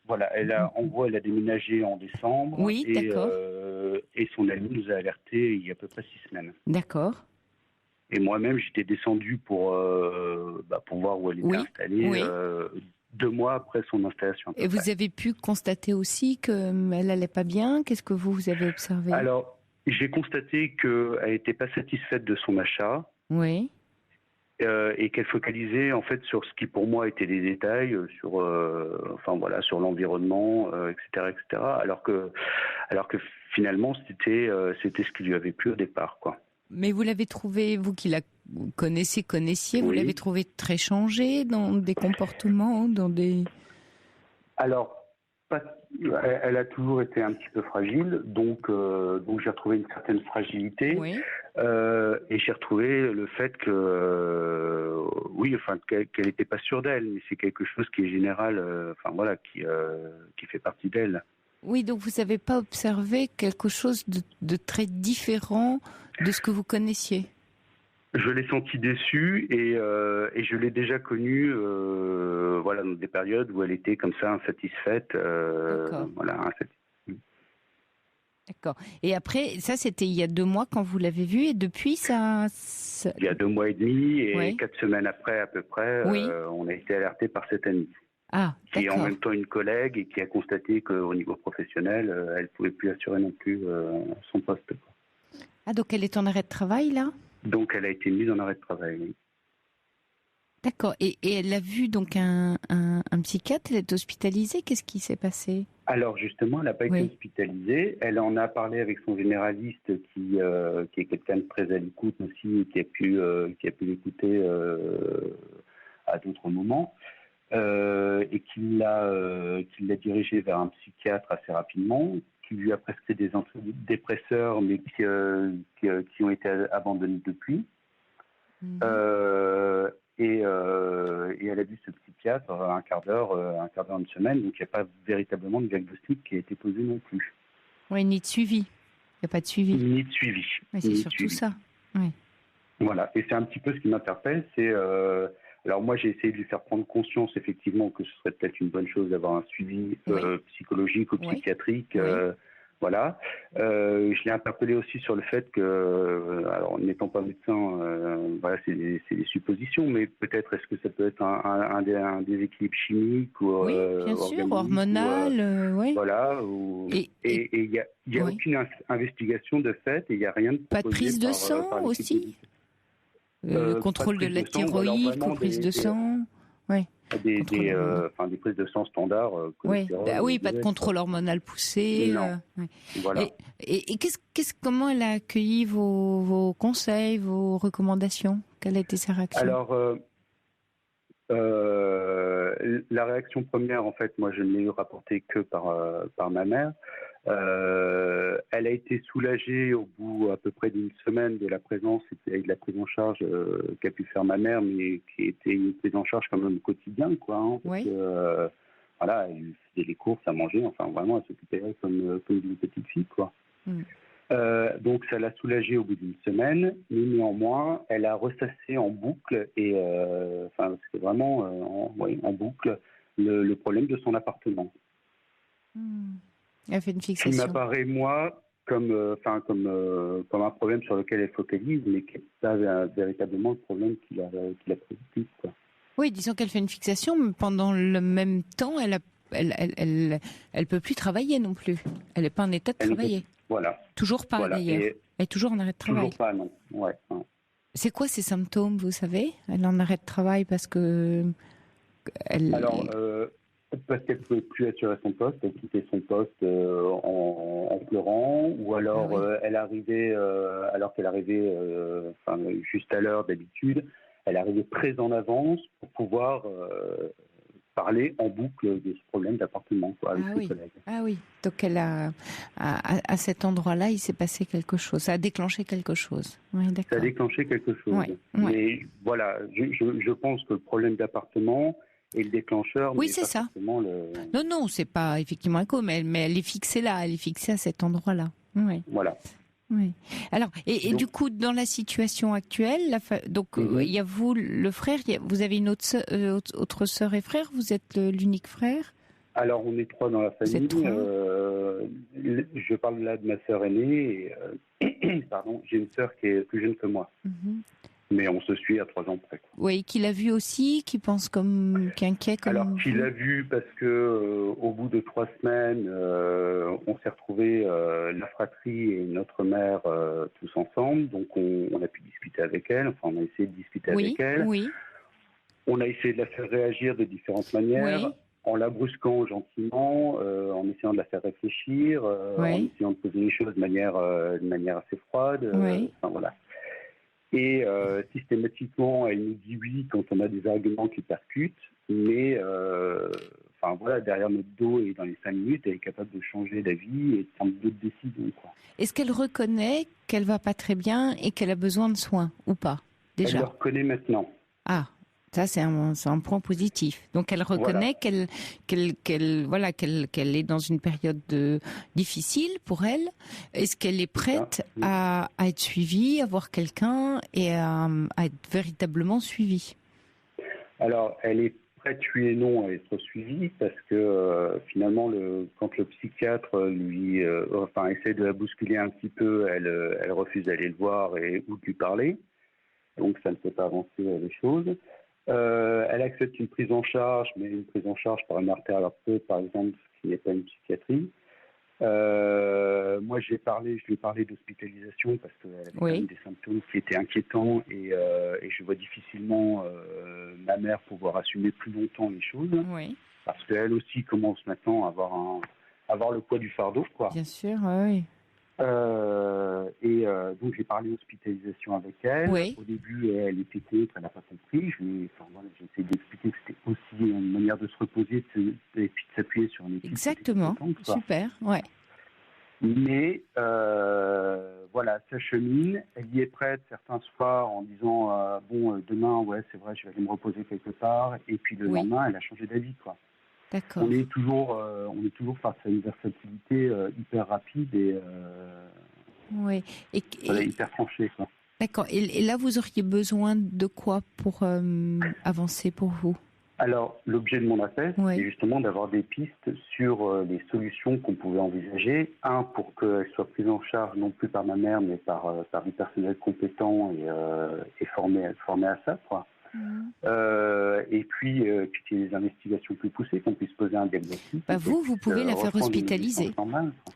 Voilà, elle a déménagé en décembre. Oui, d'accord. Et son ami nous a alertés il y a à peu près 6 semaines. D'accord. Et moi-même, j'étais descendu pour voir où elle était installée 2 mois après son installation. Et vous avez pu constater aussi qu'elle n'allait pas bien. Qu'est-ce que vous avez observé ? Alors, j'ai constaté qu'elle n'était pas satisfaite de son achat. Oui. Et qu'elle focalisait en fait sur ce qui pour moi étaient des détails, sur l'environnement, etc., alors que finalement c'était ce qui lui avait plu au départ, quoi. Mais vous l'avez trouvé, vous qui la connaissiez, vous l'avez trouvé très changée dans des comportements, dans des... Alors, elle a toujours été un petit peu fragile, donc j'ai retrouvé une certaine fragilité. Oui. Et j'ai retrouvé le fait qu'elle n'était pas sûre d'elle, mais c'est quelque chose qui est général, qui fait partie d'elle. Oui, donc vous n'avez pas observé quelque chose de très différent de ce que vous connaissiez ? Je l'ai senti déçue et je l'ai déjà connue dans des périodes où elle était comme ça insatisfaite. D'accord. Et après, ça c'était il y a 2 mois quand vous l'avez vue et depuis ça... Il y a 2 mois et demi et 4 semaines après à peu près, on a été alerté par cette amie. Ah, qui est en même temps une collègue et qui a constaté qu'au niveau professionnel, elle ne pouvait plus assurer non plus son poste. Ah, donc elle est en arrêt de travail là ? Donc elle a été mise en arrêt de travail, oui. D'accord. Et elle a vu donc un psychiatre, elle est hospitalisée, qu'est-ce qui s'est passé ? Alors justement, elle n'a pas été hospitalisée. Elle en a parlé avec son généraliste qui est quelqu'un de très à l'écoute aussi et qui a pu l'écouter à d'autres moments, et qu'il l'a dirigée vers un psychiatre assez rapidement, qui lui a prescrit des antidépresseurs, mais qui ont été abandonnés depuis. Et elle a vu ce psychiatre un quart d'heure, une semaine, donc il n'y a pas véritablement de diagnostic qui a été posé non plus. Oui, ni de suivi. Il n'y a pas de suivi. Ni de suivi. Mais c'est surtout ça. Oui. Voilà, et c'est un petit peu ce qui m'interpelle, c'est... alors moi, j'ai essayé de lui faire prendre conscience, effectivement, que ce serait peut-être une bonne chose d'avoir un suivi psychologique ou psychiatrique. Voilà. Je l'ai interpellé aussi sur le fait que, alors n'étant pas médecin, voilà, c'est des suppositions, mais peut-être est-ce que ça peut être un déséquilibre chimique ou oui, bien sûr, hormonal, oui. Voilà. Et il y a aucune investigation de fait et il n'y a rien de pas de prise de sang aussi. Contrôle de la thyroïde, prise de sang, oui. Des prises de sang standards. Oui, pas de contrôle hormonal poussé. Voilà. Et comment elle a accueilli vos conseils, vos recommandations? Quelle a été sa réaction? Alors, la réaction première, en fait, moi, je ne l'ai eu rapportée que par ma mère. Elle a été soulagée au bout à peu près d'une semaine de la présence et de la prise en charge qu'a pu faire ma mère, mais qui était une prise en charge quand même au quotidien, quoi. Parce que, voilà, elle faisait les courses, à manger, enfin vraiment, elle s'occupait comme une petite fille, quoi. Donc ça l'a soulagée au bout d'une semaine, mais néanmoins, elle a ressassé en boucle et, c'était vraiment en boucle le problème de son appartement. Elle a fait une fixation. Qui m'apparaît, moi, comme un problème sur lequel elle focalise, mais qui n'est pas véritablement le problème qui la préoccupe, quoi. Oui, disons qu'elle fait une fixation, mais pendant le même temps, elle peut plus travailler non plus. Elle n'est pas en état de travailler. Voilà. Toujours pas, d'ailleurs. Elle est toujours en arrêt de travail. Toujours pas, non. Ouais. C'est quoi ces symptômes, vous savez? Elle est en arrêt de travail parce que... Parce qu'elle ne pouvait plus assurer son poste, elle quittait son poste en pleurant, ou alors elle arrivait, alors qu'elle arrivait juste à l'heure d'habitude, elle arrivait très en avance pour pouvoir parler en boucle de ce problème d'appartement, quoi, avec ses collègues. Ah oui, donc elle a, à cet endroit-là, il s'est passé quelque chose, ça a déclenché quelque chose. Oui, d'accord. Ça a déclenché quelque chose. Mais voilà, je pense que le problème d'appartement et le déclencheur... Oui, c'est ça. Non, c'est pas effectivement un coup, mais elle est fixée là, elle est fixée à cet endroit-là. Oui. Voilà. Oui. Alors, et du coup, dans la situation actuelle, il y a vous, le frère, vous avez une autre sœur et frère, vous êtes l'unique frère? Alors, on est 3 dans la famille. Je parle là de ma sœur aînée. Et, pardon, j'ai une sœur qui est plus jeune que moi. Mais on se suit à 3 ans près. Oui, qui l'a vu aussi, qui pense qui est inquiet comme... Alors, qui l'a vu parce que au bout de 3 semaines, on s'est retrouvés, la fratrie et notre mère, tous ensemble. Donc, on a pu discuter avec elle. Enfin, on a essayé de discuter avec elle. Oui. On a essayé de la faire réagir de différentes manières, en la brusquant gentiment, en essayant de la faire réfléchir, en essayant de poser les choses de manière assez froide. Enfin, voilà. Et systématiquement, elle nous dit oui quand on a des arguments qui percutent, mais derrière notre dos et dans les 5 minutes, elle est capable de changer d'avis et de prendre d'autres décisions, quoi. Est-ce qu'elle reconnaît qu'elle va pas très bien et qu'elle a besoin de soins ou pas déjà? Elle le reconnaît maintenant. Ah, ça c'est un point positif. Donc elle reconnaît qu'elle est dans une période difficile pour elle. Est-ce qu'elle est prête à être suivie, à voir quelqu'un et à être véritablement suivie? Alors elle est prête, oui et non, à être suivie parce que finalement quand le psychiatre essaie de la bousculer un petit peu, elle refuse d'aller le voir ou de lui parler. Donc ça ne fait pas avancer les choses. Elle accepte une prise en charge, mais une prise en charge par une artère-thérapeute, par exemple, ce qui n'est pas une psychiatrie. Moi, je lui ai parlé d'hospitalisation parce qu'elle avait quand même des symptômes qui étaient inquiétants et je vois difficilement ma mère pouvoir assumer plus longtemps les choses. Oui. Parce qu'elle aussi commence maintenant à avoir le poids du fardeau, quoi. Bien sûr, oui. Donc j'ai parlé hospitalisation avec elle. Oui. Au début, elle était contre, elle n'a pas compris. J'ai essayé d'expliquer que c'était aussi une manière de se reposer et puis de s'appuyer sur une équipe. Exactement. Super. Ouais. Mais voilà, ça chemine. Elle y est prête certains soirs en disant demain, ouais, c'est vrai, je vais aller me reposer quelque part. Et puis le lendemain, elle a changé d'avis, quoi. D'accord. On est toujours face à une versatilité hyper rapide et oui. hyper tranchée, quoi. D'accord. Et là, vous auriez besoin de quoi pour avancer pour vous ? Alors, l'objet de mon appel, oui. c'est justement d'avoir des pistes sur les solutions qu'on pouvait envisager. Un, pour qu'elle soit prise en charge non plus par ma mère, mais par du personnel compétent et formé à ça, quoi. Et puis qu'il y ait des investigations plus poussées, qu'on puisse poser un diagnostic. Vous pouvez la faire hospitaliser.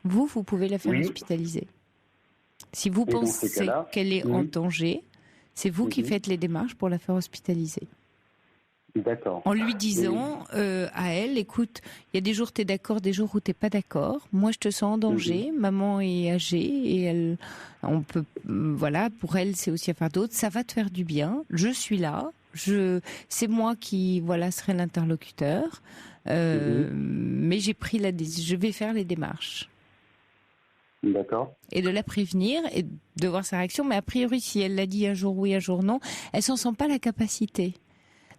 Vous pouvez la faire hospitaliser. Si vous pensez qu'elle est en danger, c'est vous qui faites les démarches pour la faire hospitaliser. D'accord. En lui disant à elle, écoute, il y a des jours tu es d'accord, des jours où tu n'es pas d'accord. Moi, je te sens en danger. Maman est âgée et pour elle, c'est aussi affaire d'autres. Ça va te faire du bien. Je suis là. C'est moi qui serai l'interlocuteur. Mais j'ai pris je vais faire les démarches. D'accord. Et de la prévenir et de voir sa réaction. Mais a priori, si elle l'a dit un jour oui, un jour non, elle s'en sent pas la capacité.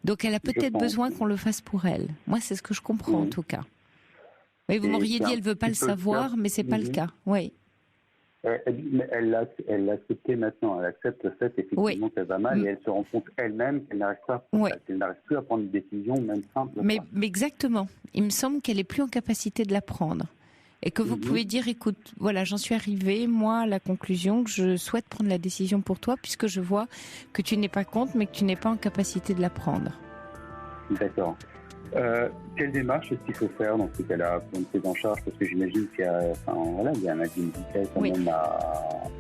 Donc elle a peut-être besoin qu'on le fasse pour elle. Moi, c'est ce que je comprends en tout cas. Mais vous m'auriez dit, elle veut pas le savoir, mais c'est pas le cas. Oui. Elle l'a accepté maintenant. Elle accepte le fait effectivement qu'elle va mal et elle se rend compte elle-même qu'elle n'arrive plus à prendre une décision, même simple. Mais exactement. Il me semble qu'elle est plus en capacité de la prendre. Et que vous pouvez dire, écoute, voilà, j'en suis arrivée, moi, à la conclusion que je souhaite prendre la décision pour toi, puisque je vois que tu n'es pas contre, mais que tu n'es pas en capacité de la prendre. D'accord. Quelle démarche est-ce qu'il faut faire dans ce cas-là pour une prise en charge ? Parce que j'imagine qu'il y a un avis médical quand même à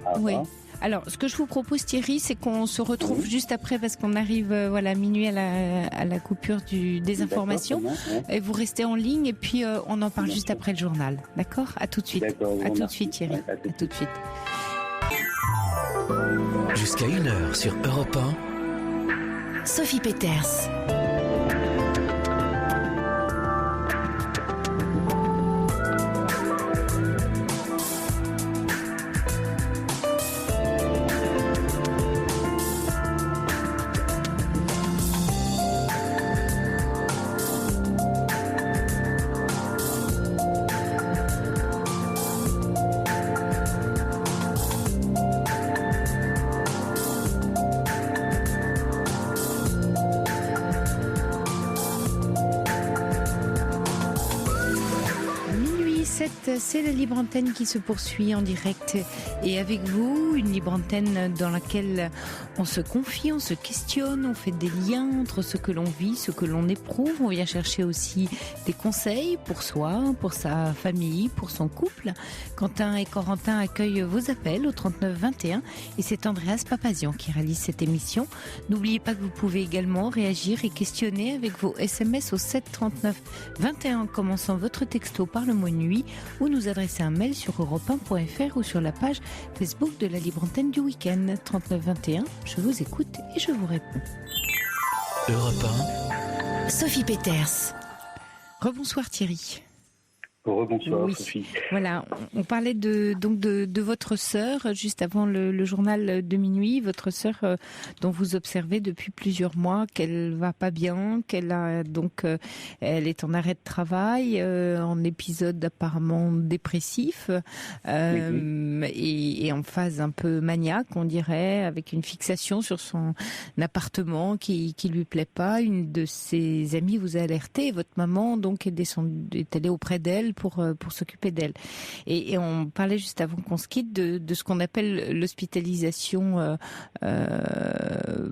avoir. Oui. Alors, ce que je vous propose, Thierry, c'est qu'on se retrouve juste après, parce qu'on arrive à minuit à la coupure des informations. Et vous restez en ligne, et puis on en parle juste après le journal. D'accord ? À tout de suite. À tout de suite, Thierry. À tout de suite. Jusqu'à 1h sur Europe 1. Sophie Peters. C'est la libre antenne qui se poursuit en direct et avec vous, une libre antenne dans laquelle on se confie, on se questionne, on fait des liens entre ce que l'on vit, ce que l'on éprouve. On vient chercher aussi des conseils pour soi, pour sa famille, pour son couple. Quentin et Corentin accueillent vos appels au 39 21 et c'est Andreas Papazian qui réalise cette émission. N'oubliez pas que vous pouvez également réagir et questionner avec vos SMS au 7 39 21 en commençant votre texto par le mot nuit ou nous adresser un mail sur europe1.fr ou sur la page Facebook de la Libre Antenne du Week-end. 39 21, je vous écoute et je vous réponds. Europe 1. Sophie Peters. Rebonsoir Thierry. Rebonsoir Sophie. Voilà, on parlait de votre sœur juste avant le journal de minuit, votre sœur dont vous observez depuis plusieurs mois qu'elle va pas bien, elle est en arrêt de travail, en épisode apparemment dépressif et en phase un peu maniaque, on dirait, avec une fixation sur son appartement qui lui plaît pas. Une de ses amies vous a alerté, votre maman donc est allée auprès d'elle pour s'occuper d'elle. Et on parlait juste avant qu'on se quitte de ce qu'on appelle l'hospitalisation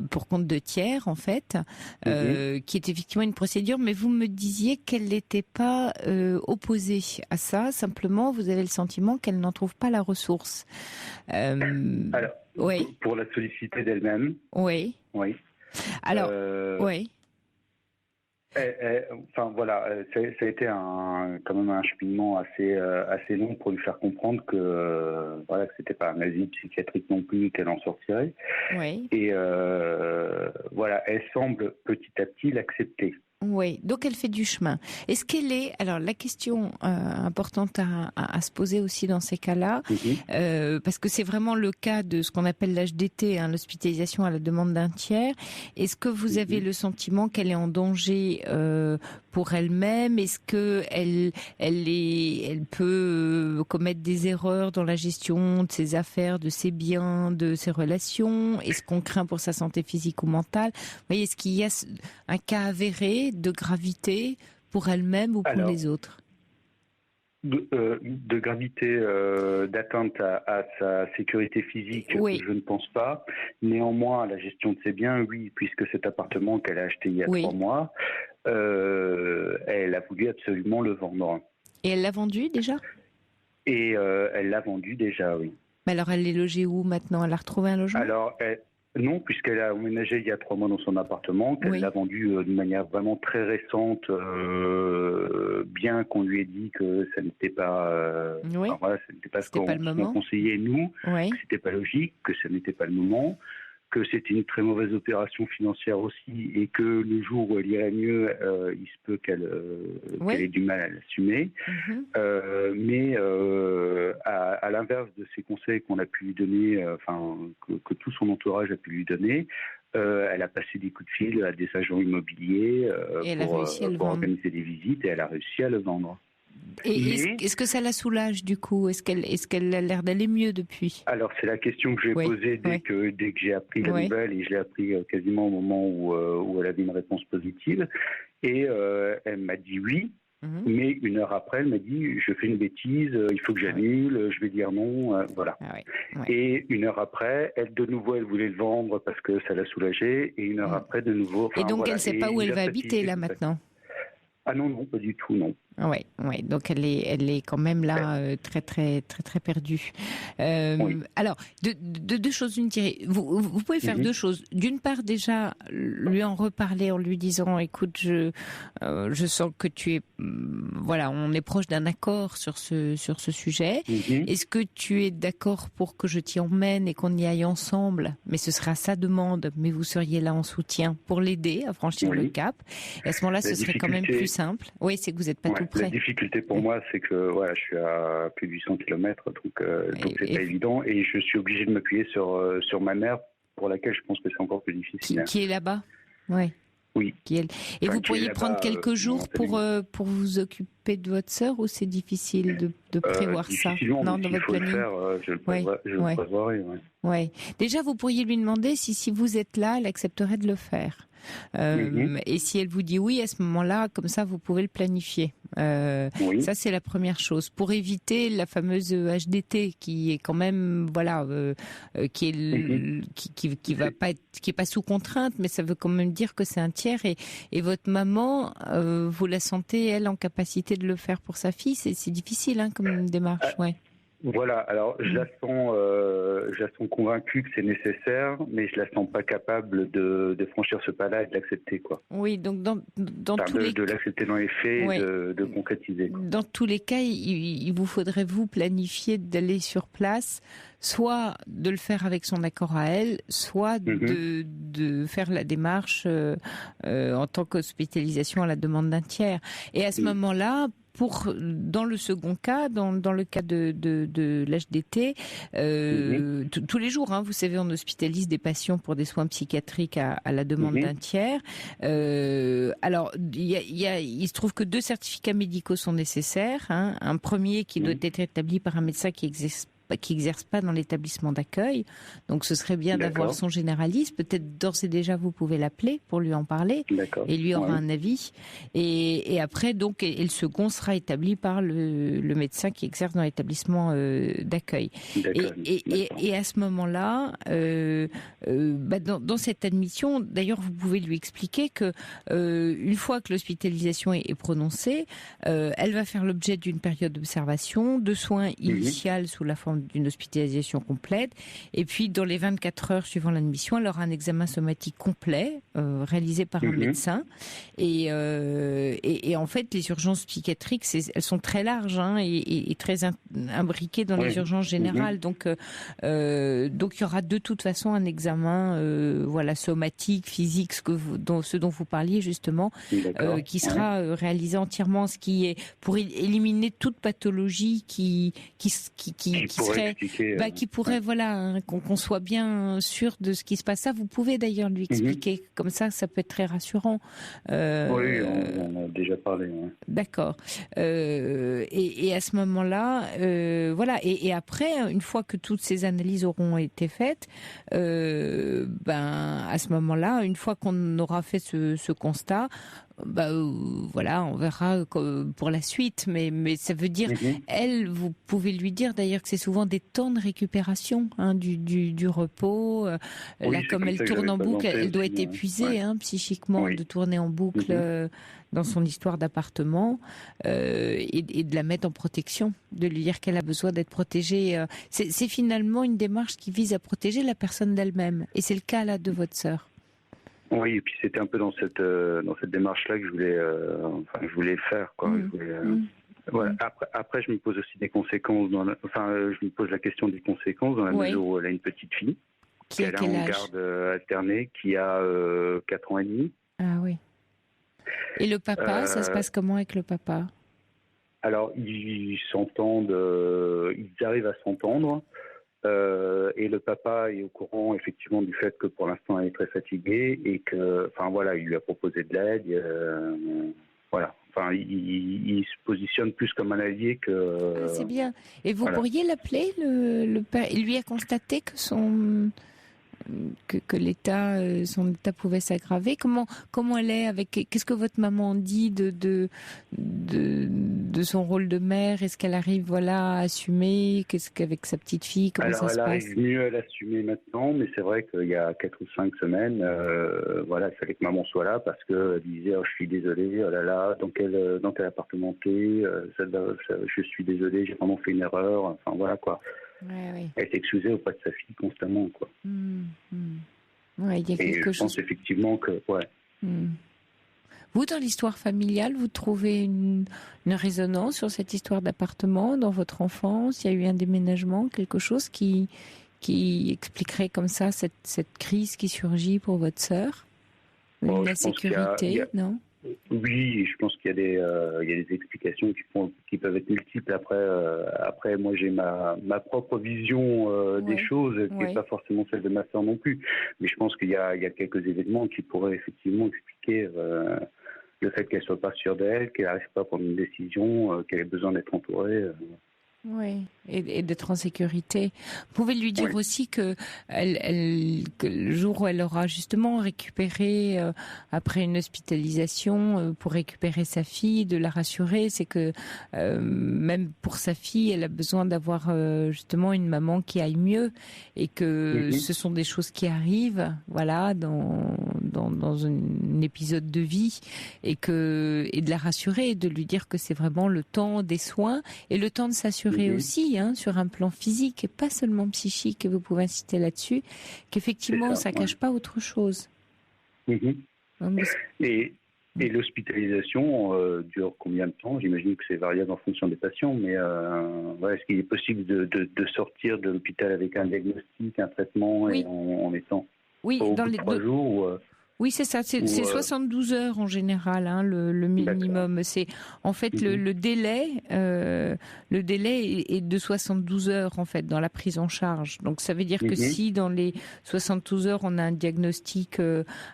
pour compte de tiers, en fait, qui est effectivement une procédure, mais vous me disiez qu'elle n'était pas opposée à ça, simplement vous avez le sentiment qu'elle n'en trouve pas la ressource. Alors, pour la solliciter d'elle-même. Oui. Oui. Alors, oui. Enfin voilà, ça a été quand même un cheminement assez long pour lui faire comprendre que voilà, que c'était pas un asile psychiatrique non plus, qu'elle en sortirait. Oui. Et voilà, elle semble petit à petit l'accepter. Oui, donc elle fait du chemin. Est-ce qu'elle est... Alors la question importante à se poser aussi dans ces cas-là, parce que c'est vraiment le cas de ce qu'on appelle l'HDT, l'hospitalisation à la demande d'un tiers. Est-ce que vous avez le sentiment qu'elle est en danger pour elle-même? Est-ce que elle peut commettre des erreurs dans la gestion de ses affaires, de ses biens, de ses relations? Est-ce qu'on craint pour sa santé physique ou mentale? Vous voyez, est-ce qu'il y a un cas avéré de gravité pour elle-même ou pour les autres? De gravité d'atteinte à sa sécurité physique, je ne pense pas. Néanmoins, la gestion de ses biens, oui, puisque cet appartement qu'elle a acheté il y a 3 mois, elle a voulu absolument le vendre. Et elle l'a vendu déjà? Et elle l'a vendu déjà, oui. Mais alors, elle est logée où maintenant? Elle a retrouvé un logement? Alors, non, puisqu'elle a emménagé il y a 3 mois dans son appartement, qu'elle l'a vendu de manière vraiment très récente, bien qu'on lui ait dit que ça n'était pas, ça n'était pas ce qu'on conseillait nous, que c'était pas logique, que ça n'était pas le moment, que c'était une très mauvaise opération financière aussi, et que le jour où elle irait mieux, il se peut qu'elle ait du mal à l'assumer. Mais à l'inverse de ces conseils qu'on a pu lui donner, que tout son entourage a pu lui donner, elle a passé des coups de fil à des agents immobiliers pour organiser des visites, et elle a réussi à le vendre. Et est-ce que ça la soulage du coup? Est-ce qu'elle a l'air d'aller mieux depuis? Alors c'est la question que j'ai posée dès que j'ai appris la nouvelle, et je l'ai appris quasiment au moment où elle avait une réponse positive. Et elle m'a dit oui, mais 1 heure après elle m'a dit je fais une bêtise, il faut que j'annule, je vais dire non, voilà. Et 1 heure après, elle voulait le vendre parce que ça l'a soulagée, et 1 heure après de nouveau. Et donc elle ne sait pas où elle va habiter là maintenant? Ah non, pas du tout, non. Ouais. Donc elle est quand même là très perdue. Alors, deux choses, une tirée. Vous pouvez faire 2 choses. D'une part, déjà lui en reparler en lui disant, écoute, je sens que tu es, on est proche d'un accord sur ce sujet. Est-ce que tu es d'accord pour que je t'y emmène et qu'on y aille ensemble? Mais ce sera à sa demande, mais vous seriez là en soutien pour l'aider à franchir le cap. Et à ce moment-là, ce serait quand même plus simple. Oui, c'est que vous n'êtes pas tout près. La difficulté pour moi, c'est que je suis à plus de 800 km, donc c'est pas évident, et je suis obligé de m'appuyer sur ma mère, pour laquelle je pense que c'est encore plus difficile. Qui est là-bas? Oui. Et vous pourriez prendre quelques jours pour vous occuper de votre sœur, ou c'est difficile de prévoir ça? Non, dans votre planning. Je le prévoirai. Déjà, vous pourriez lui demander si vous êtes là, elle accepterait de le faire. Et si elle vous dit oui, à ce moment-là, comme ça, vous pouvez le planifier. Ça, c'est la première chose. Pour éviter la fameuse HDT qui est quand même, qui est pas sous contrainte, mais ça veut quand même dire que c'est un tiers. Et votre maman, vous la sentez, elle, en capacité de le faire pour sa fille? C'est difficile, comme démarche, Voilà, alors je la sens convaincue que c'est nécessaire, mais je la sens pas capable de franchir ce pas-là et de l'accepter, quoi. Oui, donc dans tous les cas, de l'accepter dans les faits, et de concrétiser. Dans tous les cas, il vous faudrait vous planifier d'aller sur place, soit de le faire avec son accord à elle, soit de faire la démarche en tant qu'hospitalisation à la demande d'un tiers. Et à ce moment-là, dans le second cas, dans le cas de l'HDT, tous les jours, vous savez, on hospitalise des patients pour des soins psychiatriques à la demande d'un tiers. Alors, il se trouve que 2 certificats médicaux sont nécessaires. Un premier qui doit être établi par un médecin qui exerce pas dans l'établissement d'accueil. Donc ce serait bien d'avoir son généraliste. Peut-être d'ores et déjà vous pouvez l'appeler pour lui en parler, et lui aura un avis. Et après, donc, et le second sera établi par le médecin qui exerce dans l'établissement d'accueil. Et à ce moment-là, dans cette admission, d'ailleurs, vous pouvez lui expliquer que une fois que l'hospitalisation est prononcée, elle va faire l'objet d'une période d'observation, de soins initiales sous la forme d'une hospitalisation complète, et puis dans les 24 heures suivant l'admission, elle aura un examen somatique complet réalisé par un médecin. Et en fait, les urgences psychiatriques, elles sont très larges et très imbriquées dans les urgences générales. Donc il y aura de toute façon un examen somatique, physique, ce dont vous parliez justement, qui sera réalisé entièrement, ce qui est pour éliminer toute pathologie qui serait, qui pourrait qu'on soit bien sûr de ce qui se passe. Ça, vous pouvez d'ailleurs lui expliquer. Comme ça peut être très rassurant. Oui, on a déjà parlé. D'accord. Et à ce moment-là, Et après, une fois que toutes ces analyses auront été faites, à ce moment-là, une fois qu'on aura fait ce constat, on verra pour la suite, mais ça veut dire, vous pouvez lui dire d'ailleurs que c'est souvent des temps de récupération du repos. Comme elle tourne en boucle, elle doit être épuisée psychiquement de tourner en boucle dans son histoire d'appartement et de la mettre en protection, de lui dire qu'elle a besoin d'être protégée. C'est finalement une démarche qui vise à protéger la personne d'elle-même, et c'est le cas là de votre sœur. Oui, et puis c'était un peu dans cette démarche-là que je voulais faire, quoi. Après, je me pose aussi des conséquences. Je me pose la question des conséquences dans la mesure où elle a une petite fille qui est en garde alternée, qui a 4 ans et demi. Ah oui. Et le papa, ça se passe comment avec le papa ? Alors, ils arrivent à s'entendre. Et le papa est au courant effectivement du fait que pour l'instant elle est très fatiguée et que, il lui a proposé de l'aide. Il se positionne plus comme un allié que. Ah, c'est bien. Et vous pourriez l'appeler le père. Il lui a constaté que son état pouvait s'aggraver. Comment elle est qu'est-ce que votre maman dit de son rôle de mère? Est-ce qu'elle arrive à assumer? Qu'est-ce qu'avec sa petite fille, comment ça se passe? Elle arrive mieux à l'assumer maintenant, mais c'est vrai qu'il y a 4 ou 5 semaines, il fallait que maman soit là parce qu'elle disait je suis désolée, oh là là, dans quel appartement t'es, je suis désolée, j'ai vraiment fait une erreur, Elle s'excusait auprès de sa fille constamment, quoi. Il y a quelque chose. Je pense effectivement que, Vous, dans l'histoire familiale, vous trouvez une résonance sur cette histoire d'appartement dans votre enfance? Il y a eu un déménagement, quelque chose qui expliquerait comme ça cette crise qui surgit pour votre sœur? Une insécurité, non? Oui, je pense qu'il y a des explications qui peuvent être multiples. Après, moi, j'ai ma propre vision des choses, qui n'est pas forcément celle de ma sœur non plus. Mais je pense qu'il y a quelques événements qui pourraient effectivement expliquer le fait qu'elle soit pas sûre d'elle, qu'elle n'arrive pas à prendre une décision, qu'elle ait besoin d'être entourée. Oui, et d'être en sécurité. Vous pouvez lui dire aussi que le jour où elle aura justement récupéré, après une hospitalisation, pour récupérer sa fille, de la rassurer, c'est que même pour sa fille, elle a besoin d'avoir justement une maman qui aille mieux, et que ce sont des choses qui arrivent, dans un épisode de vie, et de la rassurer, et de lui dire que c'est vraiment le temps des soins et le temps de s'assurer aussi, sur un plan physique et pas seulement psychique, et vous pouvez insister là-dessus, qu'effectivement ça cache pas autre chose. Et l'hospitalisation dure combien de temps? J'imagine que c'est variable en fonction des patients, mais est-ce qu'il est possible de sortir de l'hôpital avec un diagnostic, un traitement, et en étant dans les 3 jours Oui, c'est ça. C'est 72 heures en général, le minimum. C'est en fait le délai. Le délai est de 72 heures en fait dans la prise en charge. Donc ça veut dire que si dans les 72 heures on a un diagnostic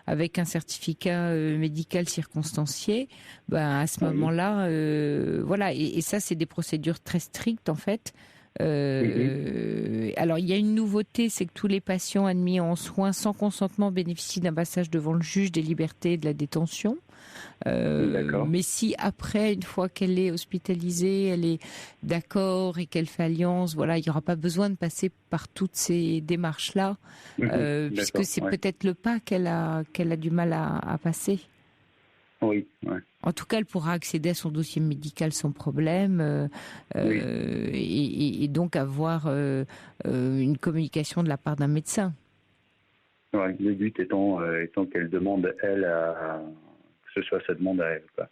avec un certificat médical circonstancié, à ce moment-là, Et ça, c'est des procédures très strictes en fait. Alors il y a une nouveauté, c'est que tous les patients admis en soins sans consentement bénéficient d'un passage devant le juge des libertés et de la détention. Mais si après, une fois qu'elle est hospitalisée, elle est d'accord et qu'elle fait alliance, il n'y aura pas besoin de passer par toutes ces démarches-là, puisque c'est peut-être le pas qu'elle a du mal à passer. Oui. En tout cas, elle pourra accéder à son dossier médical sans problème, et donc avoir une communication de la part d'un médecin. Ouais, le but étant qu'elle demande, elle, que ce soit sa demande à elle, quoi.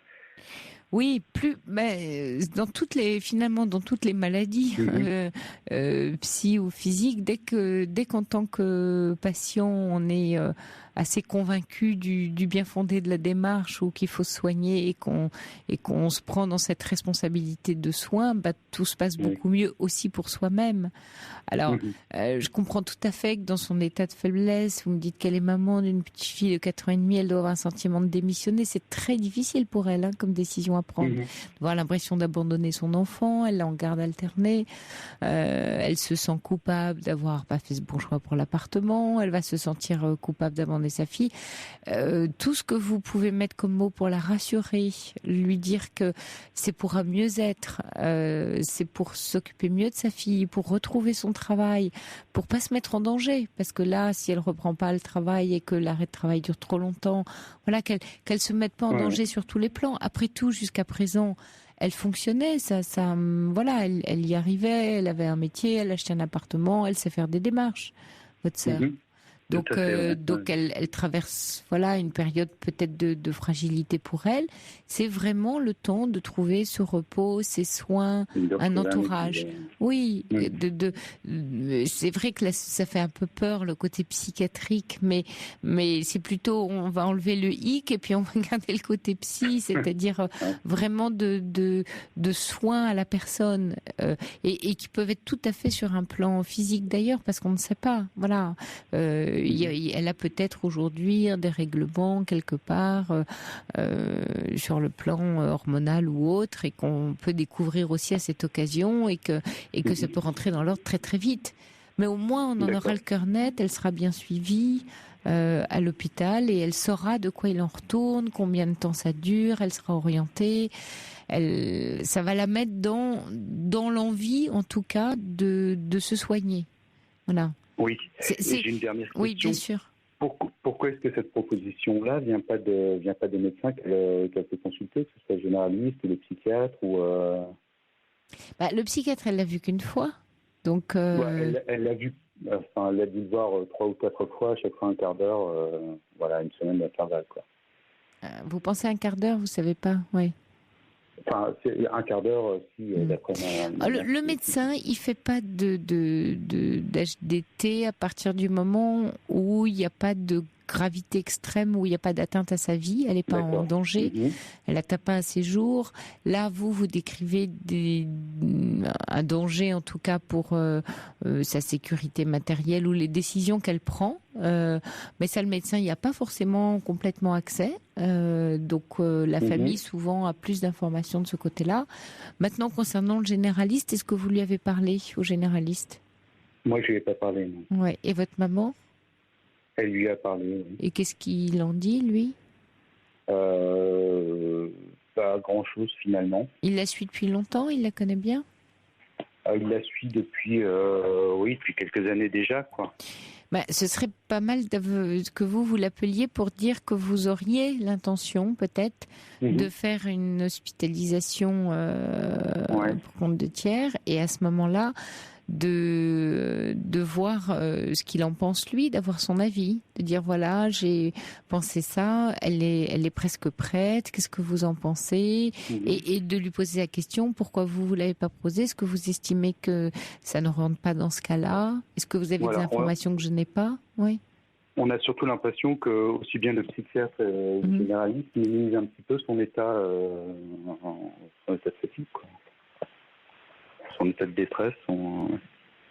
Oui, mais dans toutes les maladies, psy ou physiques, dès qu'en tant que patient, on est assez convaincu du bien fondé de la démarche ou qu'il faut se soigner et qu'on se prend dans cette responsabilité de soin, tout se passe beaucoup mieux aussi pour soi-même. Alors, je comprends tout à fait que dans son état de faiblesse, vous me dites qu'elle est maman d'une petite fille de 4 ans et demi, elle doit avoir un sentiment de démissionner. C'est très difficile pour elle comme décision à prendre. D'avoir l'impression d'abandonner son enfant, elle est en garde alternée, elle se sent coupable d'avoir pas fait ce bon choix pour l'appartement, elle va se sentir coupable d'abandonner sa fille. Tout ce que vous pouvez mettre comme mot pour la rassurer, lui dire que c'est pour un mieux-être, c'est pour s'occuper mieux de sa fille, pour retrouver son travail, pour pas se mettre en danger, parce que là, si elle reprend pas le travail et que l'arrêt de travail dure trop longtemps, voilà, qu'elle se mette pas en danger sur tous les plans. Après tout, jusqu'à présent, elle fonctionnait, voilà, elle y arrivait, elle avait un métier, elle achetait un appartement, elle sait faire des démarches, votre sœur. Donc elle traverse une période peut-être de fragilité pour elle. C'est vraiment le temps de trouver ce repos, ces soins, un entourage. Oui, c'est vrai que là, ça fait un peu peur le côté psychiatrique, mais c'est plutôt on va enlever le hic et puis on va garder le côté psy, c'est-à-dire vraiment de soins à la personne et qui peuvent être tout à fait sur un plan physique d'ailleurs parce qu'on ne sait pas. Voilà. Elle a peut-être aujourd'hui des règlements quelque part sur le plan hormonal ou autre et qu'on peut découvrir aussi à cette occasion et que ça peut rentrer dans l'ordre très très vite. Mais au moins on en aura le cœur net, elle sera bien suivie à l'hôpital et elle saura de quoi il en retourne, combien de temps ça dure, elle sera orientée. Ça va la mettre dans l'envie en tout cas de se soigner. Voilà. Oui, j'ai une dernière question. Oui, bien sûr. Pourquoi est-ce que cette proposition-là vient pas des médecins qu'elle peut consulter, que ce soit le généraliste ou le psychiatre ou le psychiatre, elle l'a vu qu'une fois, donc. Elle l'a vu. Elle a dû le voir 3 ou 4 fois, à chaque fois un quart d'heure, une semaine d'intervalle, quoi. Vous pensez un quart d'heure, vous savez pas, oui. Enfin, c'est un quart d'heure si d'après le médecin, il fait pas d'HDT à partir du moment où il n'y a pas de gravité extrême, où il n'y a pas d'atteinte à sa vie, elle n'est pas en danger, elle n'atteint pas un séjour. Là, vous décrivez un danger, en tout cas pour sa sécurité matérielle ou les décisions qu'elle prend. Mais ça, le médecin, il n'y a pas forcément complètement accès. Donc, la famille, souvent, a plus d'informations de ce côté-là. Maintenant, concernant le généraliste, est-ce que vous lui avez parlé au généraliste ? Moi, je lui ai pas parlé, non. Ouais. Et votre maman ? Elle lui a parlé. Oui. Et qu'est-ce qu'il en dit, lui ? Pas grand-chose, finalement. Il la suit depuis longtemps ? Il la connaît bien ? Il la suit depuis quelques années déjà, quoi. Ce serait pas mal que vous l'appeliez pour dire que vous auriez l'intention, peut-être, de faire une hospitalisation pour compte de tiers. Et à ce moment-là, de voir ce qu'il en pense lui, d'avoir son avis, de dire voilà, j'ai pensé ça, elle est presque prête, qu'est-ce que vous en pensez, et de lui poser la question pourquoi vous l'avez pas posé, est-ce que vous estimez que ça ne rentre pas dans ce cas-là, est-ce que vous avez des informations que je n'ai pas? Oui. On a surtout l'impression que aussi bien le psychiatre et le généraliste minimisent un petit peu son état de fatigue, quoi. Son état de détresse.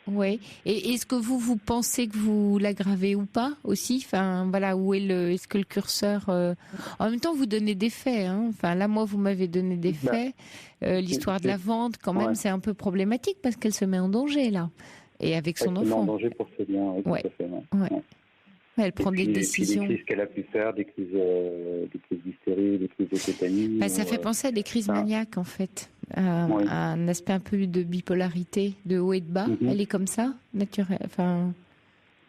Oui. Et est-ce que vous pensez que vous l'aggravez ou pas aussi ? Enfin, voilà, où est-ce que le curseur En même temps, vous donnez des faits. Hein. Enfin, là, moi, vous m'avez donné des faits. L'histoire de la vente, quand même, c'est un peu problématique parce qu'elle se met en danger là, et avec son enfant. Elle se met en danger pour ses biens. Oui, tout à fait. Ouais. Elle prend des décisions. Des crises qu'elle a pu faire, des crises d'hystérie, des crises de tétanie. Ça fait penser à des crises maniaques, en fait. Un aspect un peu de bipolarité, de haut et de bas. Elle est comme ça, naturelle. Enfin,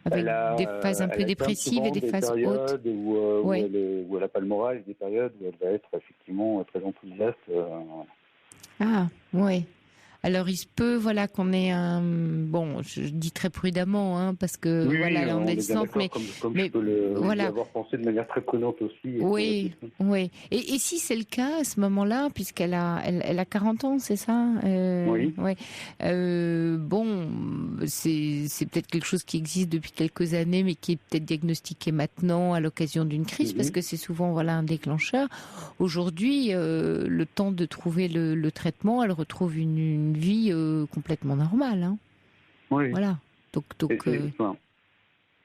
avec des phases un peu dépressives et des phases hautes. Où elle n'a pas le moral, et des périodes où elle va être effectivement très enthousiaste. Ah, oui. Alors il se peut, voilà, qu'on ait un, bon, je dis très prudemment, hein, parce que voilà, on est distante, mais je peux voilà, avoir pensé de manière très prudente aussi. Oui. Et si c'est le cas à ce moment-là, puisqu'elle a 40 ans, c'est ça? Oui. Ouais. Bon, c'est peut-être quelque chose qui existe depuis quelques années, mais qui est peut-être diagnostiqué maintenant à l'occasion d'une crise, parce que c'est souvent, voilà, un déclencheur. Aujourd'hui, le temps de trouver le traitement, elle retrouve une vie complètement normale, hein. Oui. Voilà. Donc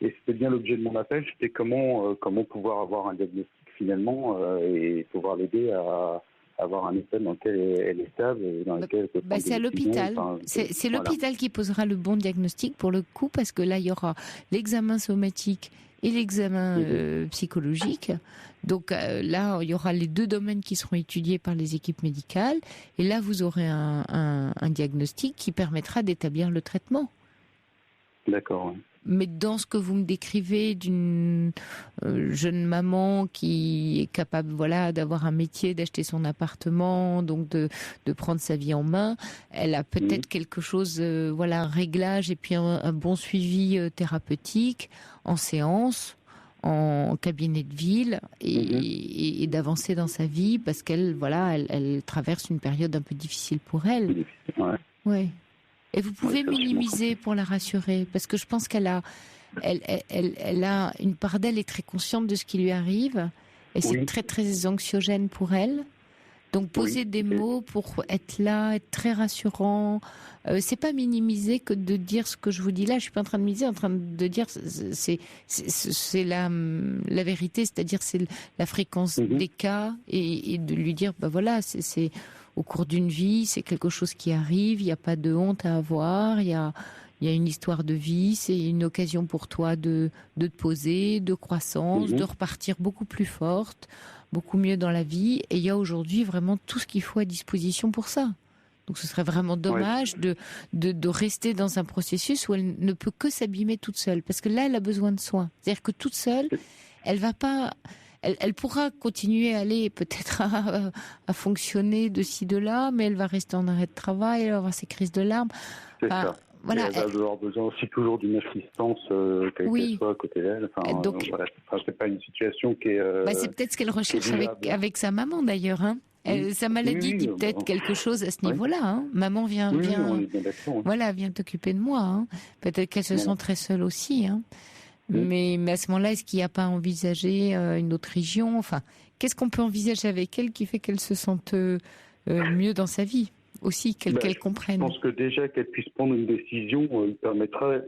et c'était bien l'objet de mon appel, c'était comment pouvoir avoir un diagnostic finalement et pouvoir l'aider à avoir un état dans lequel elle est stable, dans lequel elle peut prendre c'est à des décisions. l'hôpital. C'est l'hôpital qui posera le bon diagnostic pour le coup, parce que là, il y aura l'examen somatique et l'examen psychologique. Donc là, il y aura les deux domaines qui seront étudiés par les équipes médicales. Et là, vous aurez un diagnostic qui permettra d'établir le traitement. D'accord, oui. Mais dans ce que vous me décrivez d'une jeune maman qui est capable, voilà, d'avoir un métier, d'acheter son appartement, donc de prendre sa vie en main, elle a peut-être quelque chose, voilà, un réglage et puis un bon suivi thérapeutique en séance, en cabinet de ville et d'avancer dans sa vie parce qu'elle, voilà, elle traverse une période un peu difficile pour elle. Ouais. Et vous pouvez minimiser pour la rassurer, parce que je pense qu'elle a une part d'elle est très consciente de ce qui lui arrive, et c'est très très anxiogène pour elle. Donc poser des mots pour être là, être très rassurant. C'est pas minimiser que de dire ce que je vous dis là. Je suis pas en train de minimiser, en train de dire c'est la vérité, c'est-à-dire c'est la fréquence des cas et de lui dire bah voilà c'est au cours d'une vie, c'est quelque chose qui arrive, il n'y a pas de honte à avoir, il y a une histoire de vie, c'est une occasion pour toi de te poser, de croissance, de repartir beaucoup plus forte, beaucoup mieux dans la vie. Et il y a aujourd'hui vraiment tout ce qu'il faut à disposition pour ça. Donc ce serait vraiment dommage de rester dans un processus où elle ne peut que s'abîmer toute seule. Parce que là, elle a besoin de soins. C'est-à-dire que toute seule, elle va pas... Elle pourra continuer à aller peut-être à fonctionner de ci, de là, mais elle va rester en arrêt de travail, elle va avoir ses crises de larmes. C'est ça. Voilà, elle va avoir besoin aussi toujours d'une assistance, quelle qu'elle soit à côté d'elle. Donc, c'est pas une situation qui est... c'est peut-être ce qu'elle recherche avec sa maman d'ailleurs. Hein. Sa maladie dit peut-être quelque chose à ce niveau-là. Hein. Maman viens t'occuper de moi. Hein. Peut-être qu'elle se sent très seule aussi. Hein. Mais à ce moment-là, est-ce qu'il n'y a pas envisagé une autre région? Enfin, qu'est-ce qu'on peut envisager avec elle qui fait qu'elle se sente mieux dans sa vie aussi, qu'elle comprenne? Je pense que déjà qu'elle puisse prendre une décision, il permettra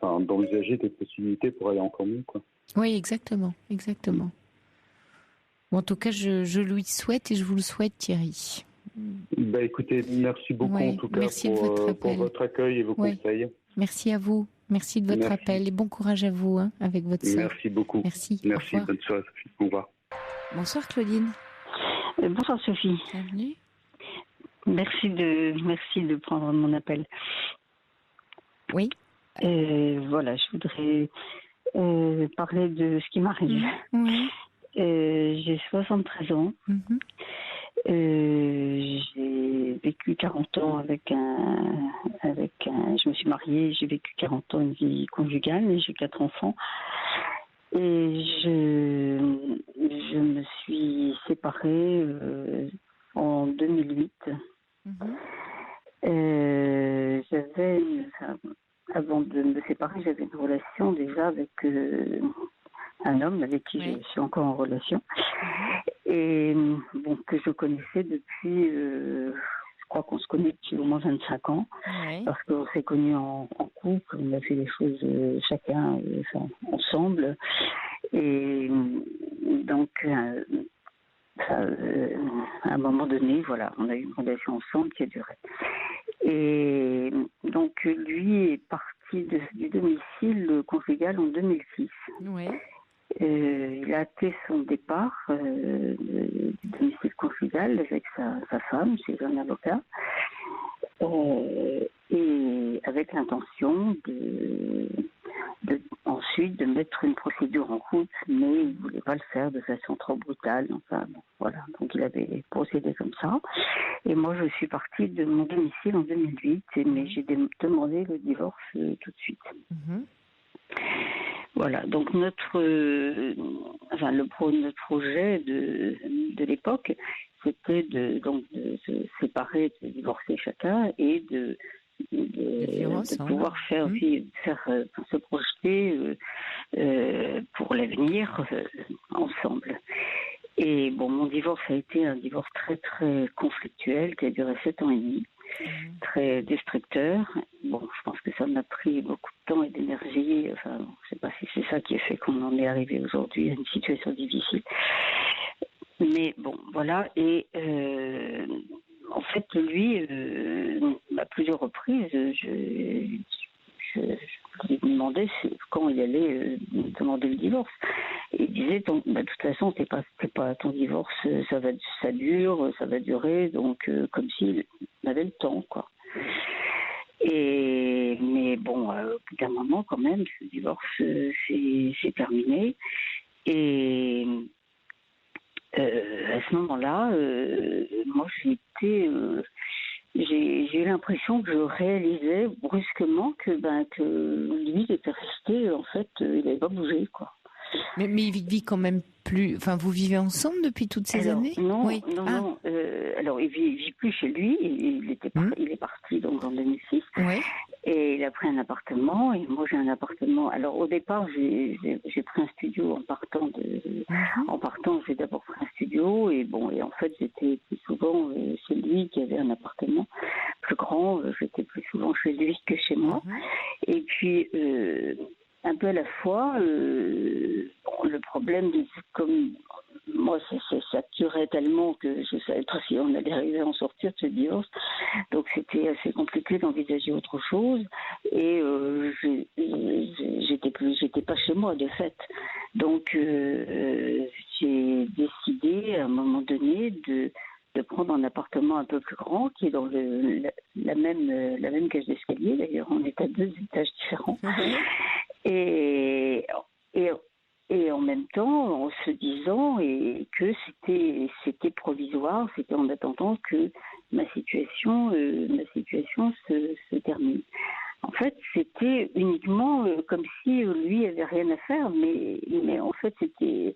d'envisager des possibilités pour aller encore mieux, quoi. Oui, exactement. Bon, en tout cas, je lui souhaite et je vous le souhaite, Thierry. Écoutez, merci beaucoup en tout cas pour votre accueil et vos conseils. Merci à vous. Merci de votre appel et bon courage à vous avec votre sœur. Merci beaucoup. Merci. Bonne soirée Sophie. Au revoir. Bonsoir Claudine. Bonsoir Sophie. Bienvenue. Merci de prendre mon appel. Oui. Voilà, je voudrais parler de ce qui m'arrive. Oui. J'ai 73 ans. J'ai vécu 40 ans je me suis mariée, j'ai vécu 40 ans une vie conjugale et j'ai 4 enfants. Et je me suis séparée en 2008. Avant de me séparer, j'avais une relation déjà avec un homme avec qui je suis encore en relation et que je connaissais depuis, je crois qu'on se connaît depuis au moins 25 ans parce qu'on s'est connus en couple, on a fait les choses chacun ensemble et donc à un moment donné, voilà, on a eu une relation ensemble qui a duré. Et donc lui est parti du domicile conjugal en 2006. Oui. Il a hâté son départ du domicile conjugal avec sa femme, chez un avocat, et avec l'intention ensuite de mettre une procédure en route, mais il ne voulait pas le faire de façon trop brutale. Enfin, bon, voilà. Donc il avait procédé comme ça. Et moi, je suis partie de mon domicile en 2008, mais j'ai demandé le divorce tout de suite. Voilà. Donc notre projet de l'époque, c'était de se séparer, de divorcer chacun et de pouvoir se projeter pour l'avenir ensemble. Et bon, mon divorce a été un divorce très très conflictuel qui a duré 7 ans et demi, très destructeur. Bon, je pense que ça m'a pris beaucoup de temps et d'énergie. Enfin, je ne sais pas si c'est ça qui a fait qu'on en est arrivé aujourd'hui à une situation difficile. Mais bon, voilà. Et en fait, lui, à plusieurs reprises, je lui demandais quand il allait demander le divorce. Et il disait, de toute façon, t'es pas ton divorce, ça va durer, donc comme s'il avait le temps, quoi. Mais bon, au bout d'un moment, quand même, le divorce, c'est terminé. Et à ce moment-là, moi, j'ai eu l'impression que je réalisais brusquement que lui, il était resté, en fait, il n'avait pas bougé, quoi. Mais il vit quand même plus. Enfin, vous vivez ensemble depuis toutes ces années ? Non, oui. Non. Alors, il vit plus chez lui. Il est parti donc en 2006. Oui. Et il a pris un appartement. Et moi, j'ai un appartement. Alors, au départ, j'ai pris un studio en partant. J'ai d'abord pris un studio. Et en fait, j'étais plus souvent chez lui qui avait un appartement plus grand. J'étais plus souvent chez lui que chez moi. Et puis. Un peu à la fois, le problème, comme moi, ça durait tellement que je ne savais pas si on allait arriver à en sortir de ce divorce. Donc, c'était assez compliqué d'envisager autre chose. Et j'étais pas chez moi, de fait. Donc, j'ai décidé, à un moment donné, de prendre un appartement un peu plus grand, qui est dans la même cage d'escalier. D'ailleurs, on est à 2 étages différents. Et en même temps, en se disant que c'était provisoire, c'était en attendant que ma situation se termine. En fait, c'était uniquement comme si lui avait rien à faire, mais en fait, c'était.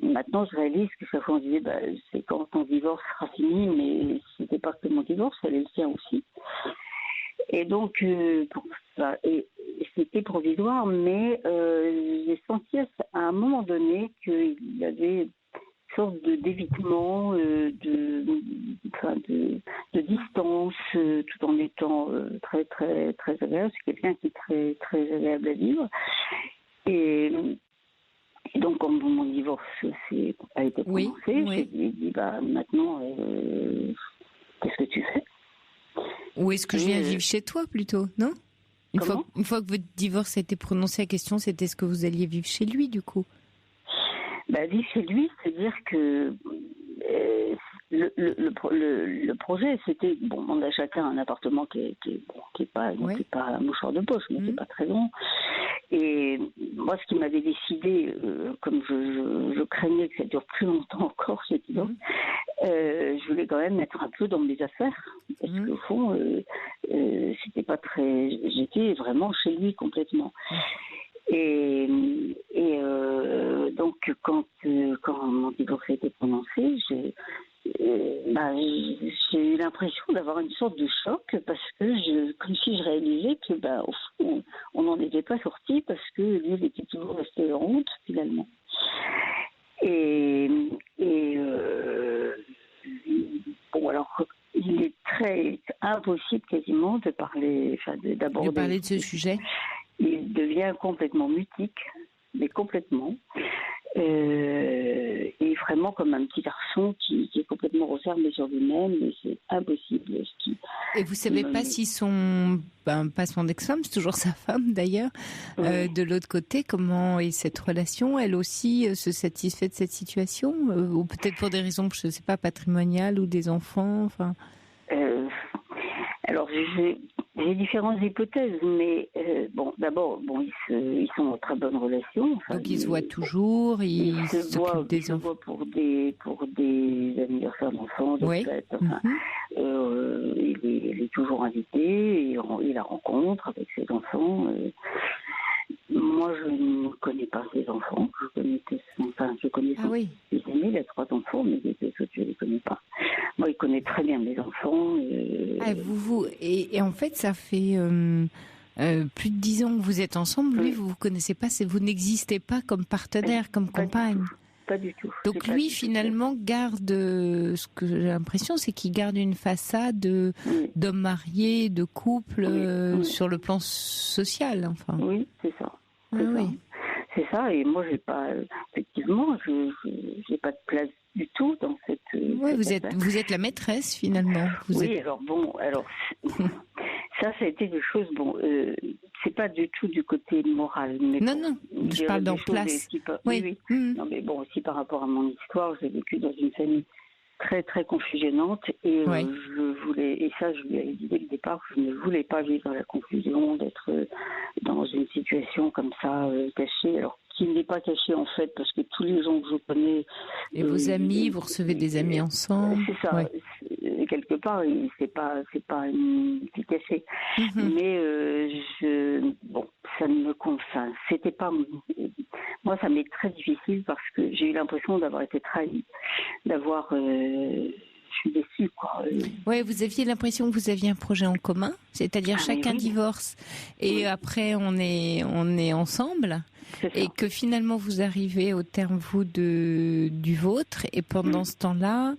Maintenant, je réalise que chaque fois on disait, c'est quand ton divorce sera fini, mais c'était pas que mon divorce, c'était le sien aussi. Et donc, c'était provisoire, mais j'ai senti à un moment donné qu'il y avait une sorte d'évitement, de distance, tout en étant très, très, très agréable. C'est quelqu'un qui est très, très agréable à vivre. Et donc, quand mon divorce a été prononcé, j'ai dit, maintenant, qu'est-ce que tu fais ? Ou est-ce que je viens vivre chez toi plutôt, non ? Une fois que votre divorce a été prononcé, la question c'était est-ce que vous alliez vivre chez lui du coup ? Vivre chez lui, c'est-à-dire que le projet c'était, on a chacun un appartement qui est pas un mouchoir de poche, mais qui n'est pas très grand. Et moi, ce qui m'avait décidé, comme je craignais que ça dure plus longtemps encore, ce divorce, je voulais quand même être un peu dans mes affaires. Parce qu'au fond, c'était pas très. J'étais vraiment chez lui complètement. Et donc, quand mon divorce a été prononcé, j'ai eu l'impression d'avoir une sorte de choc parce que comme si je réalisais que, au fond, on n'en était pas sorti parce que lui, il était toujours resté en honte, finalement. Alors, il est très impossible quasiment de parler de ce sujet. Il devient complètement mutique, mais complètement. Et vraiment comme un petit garçon qui est complètement refermé sur lui-même, et c'est impossible. Et vous savez pas si pas son ex-femme, c'est toujours sa femme d'ailleurs, de l'autre côté, comment est cette relation ? Elle aussi se satisfait de cette situation ? Ou peut-être pour des raisons, je ne sais pas, patrimoniales ou des enfants, enfin... Alors, J'ai différentes hypothèses, mais d'abord, ils sont en très bonne relation. Enfin, donc ils se voient toujours, ils s'occupent des enfants. Ils se voient pour des anniversaires d'enfants, des fêtes. Enfin, il est toujours invité, il la rencontre avec ses enfants. Moi, je ne connais pas ses enfants. Je connais son fils aîné, il a 3 enfants, mais les autres, je ne les connais pas. Moi, il connaît très bien mes enfants. Et en fait, ça fait plus de 10 ans que vous êtes ensemble. Lui, vous ne connaissez pas, vous n'existez pas comme partenaire, comme compagne. Pas du tout. Donc lui, finalement, garde, ce que j'ai l'impression, c'est qu'il garde une façade d'homme marié, de couple, sur le plan social, enfin. Oui, c'est ça. C'est ça, et moi, j'ai pas de place du tout dans cette... vous êtes la maîtresse, finalement. Ça a été des choses, c'est pas du tout du côté moral. Mais non, je parle d'en place. Oui. Non, mais aussi par rapport à mon histoire, j'ai vécu dans une famille très, très confusionnante, et je lui avais dit dès le départ que je ne voulais pas vivre dans la confusion, d'être dans une situation comme ça, cachée, alors qui n'est pas cachée en fait, parce que tous les gens que je connais... Et vos amis, vous recevez des amis ensemble? C'est ça, quelque part, c'est pas une vie cachée. Mais ça ne me concerne. C'était pas... Moi, ça m'est très difficile parce que j'ai eu l'impression d'avoir été trahie, d'avoir... je suis déçue, quoi. Oui, vous aviez l'impression que vous aviez un projet en commun, c'est-à-dire chacun divorce et après on est ensemble, et que finalement vous arrivez au terme, vous, du vôtre, et pendant ce temps-là,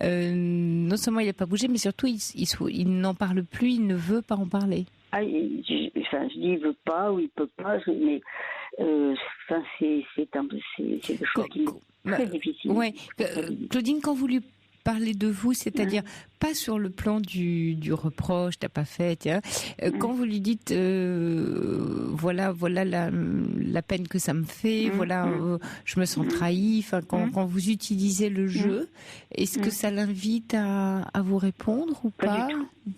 non seulement il n'a pas bougé, mais surtout il n'en parle plus, il ne veut pas en parler. Je dis il veut pas ou il peut pas, mais c'est quelque chose qui est très difficile. Ouais. Claudine, quand vous lui parlez de vous, c'est-à-dire pas sur le plan du reproche, t'as pas fait, tiens. Quand vous lui dites voilà la peine que ça me fait, je me sens trahie, enfin quand vous utilisez le jeu, est-ce que ça l'invite à vous répondre ou pas?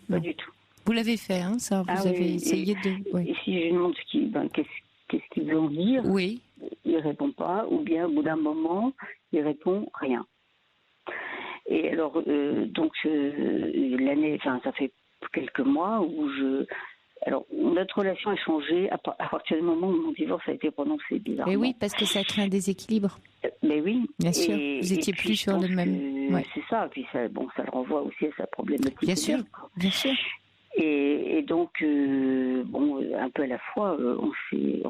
Pas du tout. Vous l'avez fait, hein, ça. Vous avez essayé de. Et si je lui demande qu'est-ce qu'il veut en dire, il répond pas, ou bien au bout d'un moment, il répond rien. Et alors, l'année, ça fait quelques mois où notre relation a changé à partir du moment où mon divorce a été prononcé, bizarrement. Mais oui, parce que ça crée un déséquilibre. Mais oui. Bien sûr, vous étiez plus sur le même. C'est ça, puis ça le renvoie aussi à sa problématique. Bien sûr, bien sûr. Et donc, un peu à la fois, il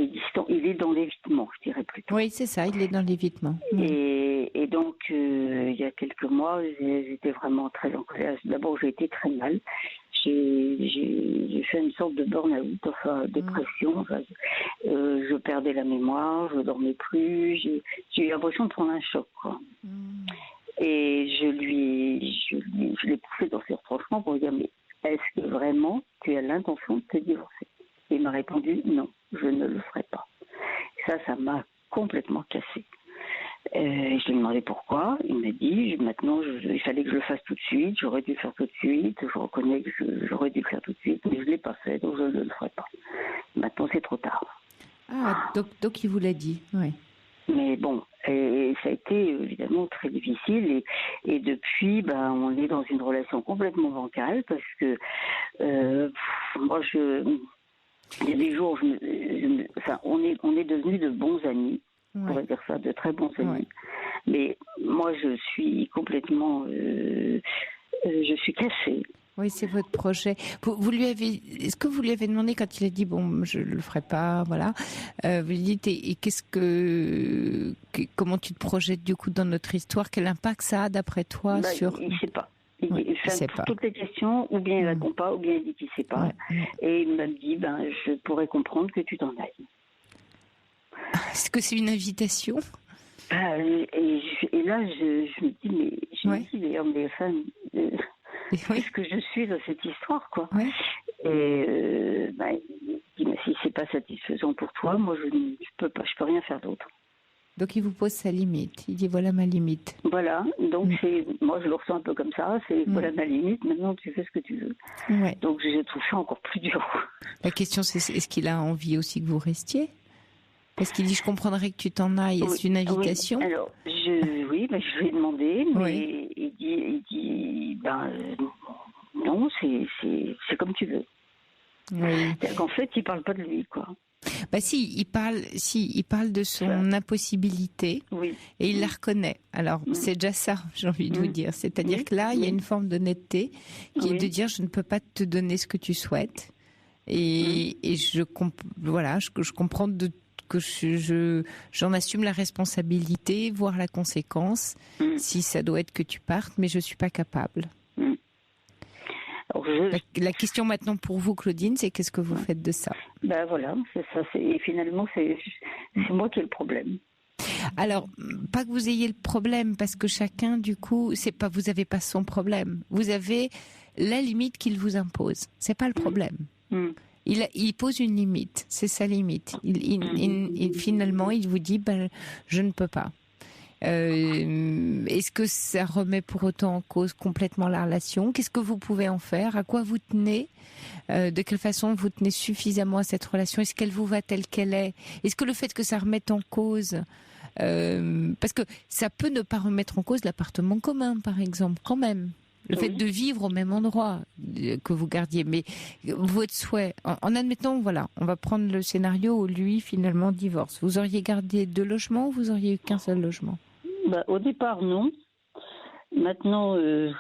est distant, il est dans l'évitement, je dirais plutôt. Oui, c'est ça, il est dans l'évitement. Et donc, il y a quelques mois, j'étais vraiment très en colère. D'abord, j'ai été très mal. J'ai fait une sorte de burn-out, dépression. Je perdais la mémoire, je dormais plus. J'ai eu l'impression de prendre un choc, quoi. Et je l'ai poussé dans ses retranchements pour lui dire, mais est-ce que vraiment tu as l'intention de te divorcer? Et il m'a répondu, non, je ne le ferai pas. Ça m'a complètement cassée. Je lui ai demandé pourquoi. Il m'a dit, maintenant, il fallait que je le fasse tout de suite. J'aurais dû le faire tout de suite. Je reconnais que j'aurais dû le faire tout de suite, mais je ne l'ai pas fait, donc je ne le ferai pas. Maintenant, c'est trop tard. Ah, donc il vous l'a dit, oui. Mais bon, et ça a été évidemment très difficile. Et depuis, on est dans une relation complètement bancale parce que moi, il y a des jours, on est devenus de bons amis, on va dire ça, de très bons amis. Mais moi, je suis complètement, je suis cassée. Oui, c'est votre projet. Est-ce que vous lui avez demandé quand il a dit bon, je le ferai pas, voilà. Vous lui dites et comment tu te projettes du coup dans notre histoire? Quel impact ça a d'après toi sur? Il sait pas. Il fait toutes les questions, ou bien il répond pas, ou bien il dit qu'il sait pas. Et il m'a dit je pourrais comprendre que tu t'en ailles. Est-ce que c'est une invitation? Et là, je me dis mais femmes. Qu'est-ce que je suis dans cette histoire, quoi. Et il dit, mais si c'est pas satisfaisant pour toi, moi je peux rien faire d'autre. Donc il vous pose sa limite. Il dit voilà ma limite. Voilà. Donc moi je le ressens un peu comme ça. C'est voilà ma limite. Maintenant tu fais ce que tu veux. Ouais. Donc je trouve ça encore plus dur. La question c'est est-ce qu'il a envie aussi que vous restiez? Parce qu'il dit je comprendrais que tu t'en ailles. Est-ce une invitation? Oui. Alors je lui ai demandé, mais il dit non, c'est comme tu veux. Oui. C'est-à-dire qu'en fait il parle pas de lui quoi. Bah il parle de son impossibilité et il la reconnaît. Alors c'est déjà ça, j'ai envie de vous dire. C'est-à-dire que là, il y a une forme d'honnêteté qui est de dire je ne peux pas te donner ce que tu souhaites. Et je comprends que j'en assume la responsabilité, voire la conséquence, si ça doit être que tu partes, mais je suis pas capable. La question maintenant pour vous, Claudine, c'est qu'est-ce que vous faites de ça? Ben voilà, c'est ça. Et finalement, c'est moi qui ai le problème. Alors, pas que vous ayez le problème, parce que chacun, du coup, vous n'avez pas son problème. Vous avez la limite qu'il vous impose. C'est pas le problème. Il pose une limite. C'est sa limite. Finalement, il vous dit, je ne peux pas. Est-ce que ça remet pour autant en cause complètement la relation? Qu'est-ce que vous pouvez en faire? À quoi vous tenez? De quelle façon vous tenez suffisamment à cette relation? Est-ce qu'elle vous va telle qu'elle est? Est-ce que le fait que ça remette en cause, parce que ça peut ne pas remettre en cause l'appartement commun, par exemple, quand même. Le fait de vivre au même endroit que vous gardiez, mais votre souhait, en admettant, voilà, on va prendre le scénario où lui, finalement, divorce. Vous auriez gardé 2 logements ou vous auriez eu qu'un seul logement? Au départ, non. Maintenant, je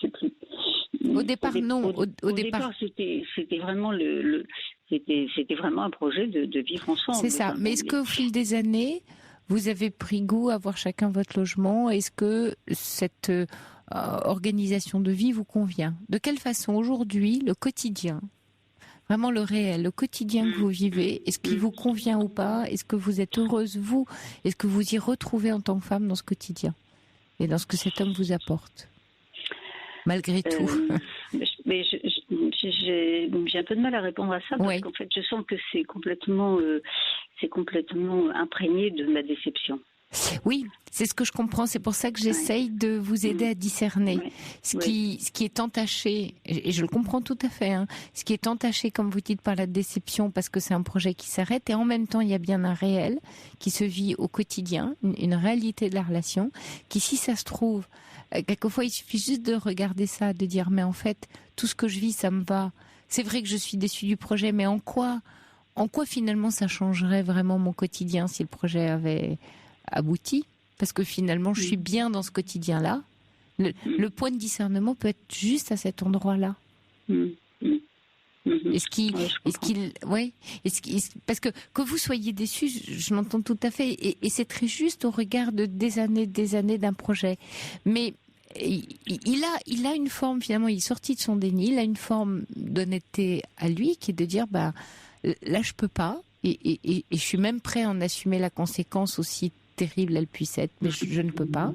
sais plus. Au départ, non. Au départ, c'était vraiment c'était vraiment un projet de vivre ensemble. C'est ça. Mais est-ce qu'au fil des années, vous avez pris goût à avoir chacun votre logement? Est-ce que cette organisation de vie vous convient? De quelle façon aujourd'hui, le quotidien, vraiment le réel, le quotidien que vous vivez, est-ce qu'il vous convient ou pas? Est-ce que vous êtes heureuse, vous? Est-ce que vous y retrouvez en tant que femme dans ce quotidien et dans ce que cet homme vous apporte, malgré tout? Mais j'ai un peu de mal à répondre à ça parce qu'en fait, je sens que c'est complètement imprégné de ma déception. Oui, c'est ce que je comprends. C'est pour ça que j'essaye de vous aider à discerner ce qui est entaché. Et je le comprends tout à fait. Hein, ce qui est entaché, comme vous dites, par la déception, parce que c'est un projet qui s'arrête. Et en même temps, il y a bien un réel qui se vit au quotidien, une réalité de la relation, qui, si ça se trouve, quelquefois, il suffit juste de regarder ça, de dire, mais en fait, tout ce que je vis, ça me va. C'est vrai que je suis déçue du projet, mais en quoi finalement ça changerait vraiment mon quotidien si le projet avait abouti? Parce que finalement, je suis bien dans ce quotidien-là. Le point de discernement peut être juste à cet endroit-là. Parce que vous soyez déçu, je l'entends tout à fait, et c'est très juste au regard de des années d'un projet. Mais il a une forme, finalement, il est sorti de son déni, il a une forme d'honnêteté à lui qui est de dire, là je peux pas, et je suis même prêt à en assumer la conséquence, aussi terrible elle puisse être, mais je ne peux pas.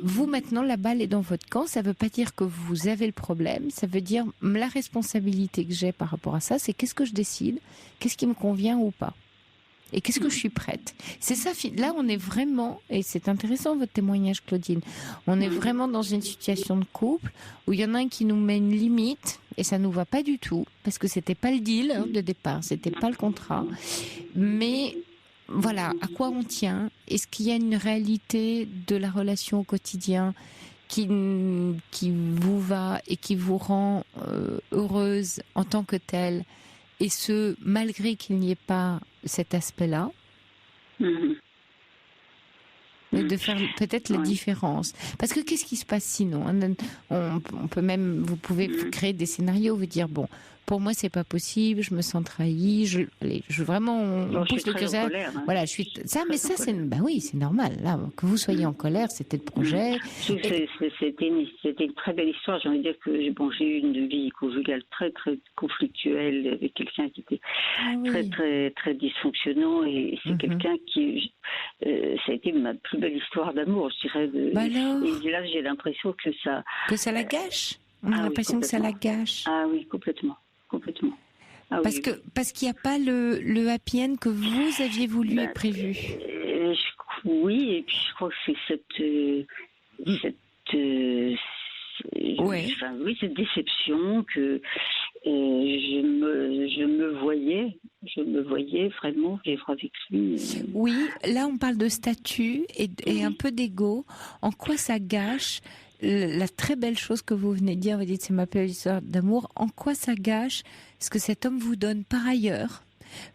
Vous, maintenant, la balle est dans votre camp. Ça ne veut pas dire que vous avez le problème. Ça veut dire la responsabilité que j'ai par rapport à ça, c'est qu'est-ce que je décide, qu'est-ce qui me convient ou pas, et qu'est-ce que je suis prête. C'est ça. Là, on est vraiment, et c'est intéressant votre témoignage, Claudine. On est vraiment dans une situation de couple où il y en a un qui nous met une limite et ça nous va pas du tout parce que c'était pas le deal de départ, c'était pas le contrat. Mais voilà, à quoi on tient? Est-ce qu'il y a une réalité de la relation au quotidien qui vous va et qui vous rend heureuse en tant que telle, et ce, malgré qu'il n'y ait pas cet aspect-là, de faire peut-être la différence. Parce que qu'est-ce qui se passe sinon? On peut même, vous pouvez créer des scénarios, vous dire, bon, pour moi, c'est pas possible, je me sens trahi, vraiment, on pousse le curseur. Voilà, je suis, ça, mais ça, c'est, oui, c'est normal, là, que vous soyez en colère, c'était le projet. C'était une très belle histoire, j'ai envie de dire que, j'ai eu une vie conjugale très, très conflictuelle avec quelqu'un qui était très, très, très dysfonctionnant, et c'est quelqu'un qui, ça a été ma plus belle histoire d'amour, je dirais. Et là, j'ai l'impression que ça... Que ça la gâche? On a l'impression que ça la gâche. Ah oui, complètement. Parce qu'il n'y a pas le happy end que vous aviez voulu et prévu. Oui, et puis je crois que c'est cette déception que je me voyais vraiment vivre avec lui. Oui, là on parle de statut et un peu d'ego. En quoi ça gâche la très belle chose que vous venez de dire? Vous dites c'est ma belle histoire d'amour. En quoi ça gâche ce que cet homme vous donne par ailleurs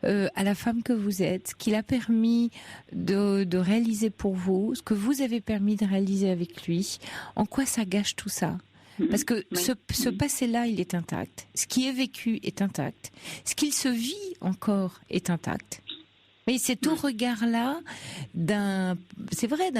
à la femme que vous êtes, ce qu'il a permis de réaliser pour vous, ce que vous avez permis de réaliser avec lui? En quoi ça gâche tout ça? Parce que ce passé-là, il est intact. Ce qui est vécu est intact. Ce qu'il se vit encore est intact. Mais c'est au regard-là d'un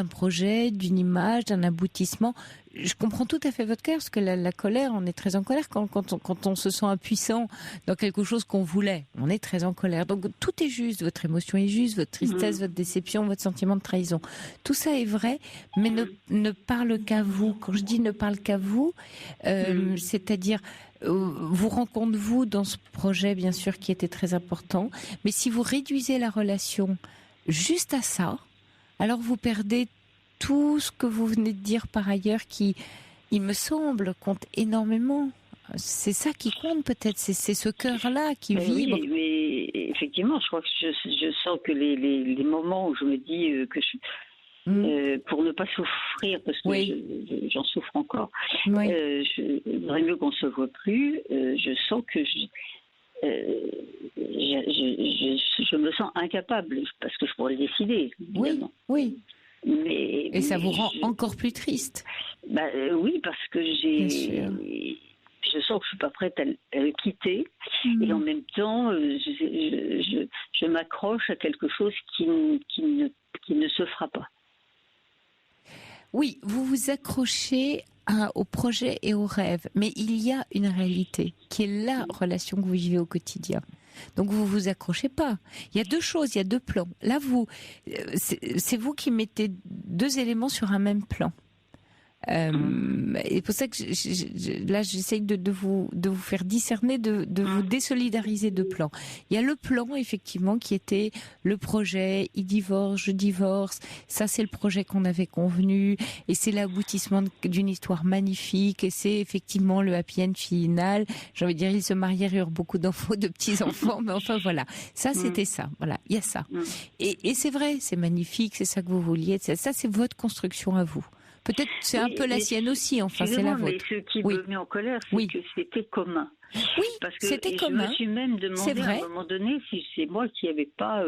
projet, d'une image, d'un aboutissement. Je comprends tout à fait votre cœur, parce que la colère, on est très en colère quand on se sent impuissant dans quelque chose qu'on voulait. On est très en colère. Donc tout est juste, votre émotion est juste, votre tristesse, votre déception, votre sentiment de trahison. Tout ça est vrai, mais ne parle qu'à vous. Quand je dis ne parle qu'à vous, c'est-à-dire vous rencontrez-vous dans ce projet, bien sûr, qui était très important, mais si vous réduisez la relation juste à ça, alors vous perdez tout ce que vous venez de dire par ailleurs qui, il me semble, compte énormément. C'est ça qui compte peut-être, c'est ce cœur-là qui vibre. Oui, mais effectivement, je crois que je sens que les moments où je me dis que pour ne pas souffrir, parce que j'en souffre encore, il vaudrait mieux qu'on ne se voit plus. Je sens que je me sens incapable, parce que je pourrais le décider, évidemment. Oui. Et ça vous rend encore plus triste. Oui, parce que je sens que je suis pas prête à le quitter, et en même temps, je m'accroche à quelque chose qui ne se fera pas. Oui, vous vous accrochez au projet et au rêve, mais il y a une réalité qui est la relation que vous vivez au quotidien. Donc vous vous accrochez pas. Il y a deux choses, il y a deux plans. Là, c'est vous qui mettez deux éléments sur un même plan. Et pour ça que là, j'essaye de vous faire discerner, de vous désolidariser de plans. Il y a le plan, effectivement, qui était le projet, il divorce, je divorce, ça c'est le projet qu'on avait convenu, et c'est l'aboutissement d'une histoire magnifique, et c'est effectivement le happy end final. J'ai envie de dire, ils se marièrent, eurent beaucoup d'enfants, de petits-enfants, mais enfin voilà. Ça, c'était ça. Voilà, il y a ça. Et c'est vrai, c'est magnifique, c'est ça que vous vouliez, ça c'est votre construction à vous. Peut-être c'est un peu la sienne aussi, enfin c'est la vôtre. Mais ce qui me met en colère, c'est que c'était commun. Oui, parce que c'était commun. Je me suis même demandé à un moment donné si c'est moi qui n'avais pas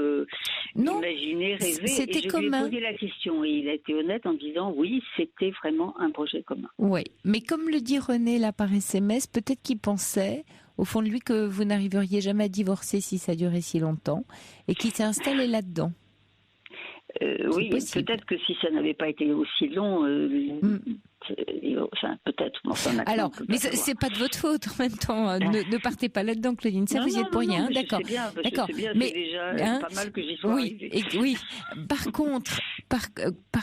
imaginé, rêvé. C'était commun. Je lui ai posé la question et il a été honnête en disant oui, c'était vraiment un projet commun. Oui, mais comme le dit René là par SMS, peut-être qu'il pensait au fond de lui que vous n'arriveriez jamais à divorcer si ça durait si longtemps et qu'il s'est installé là-dedans. Oui, peut-être que si ça n'avait pas été aussi long, enfin peut-être. Alors, mais c'est pas de votre faute en même temps. Ne partez pas là-dedans, Claudine. Ça, vous y êtes pour rien, d'accord. D'accord. Mais c'est déjà pas mal que j'y sois arrivée. Oui. Par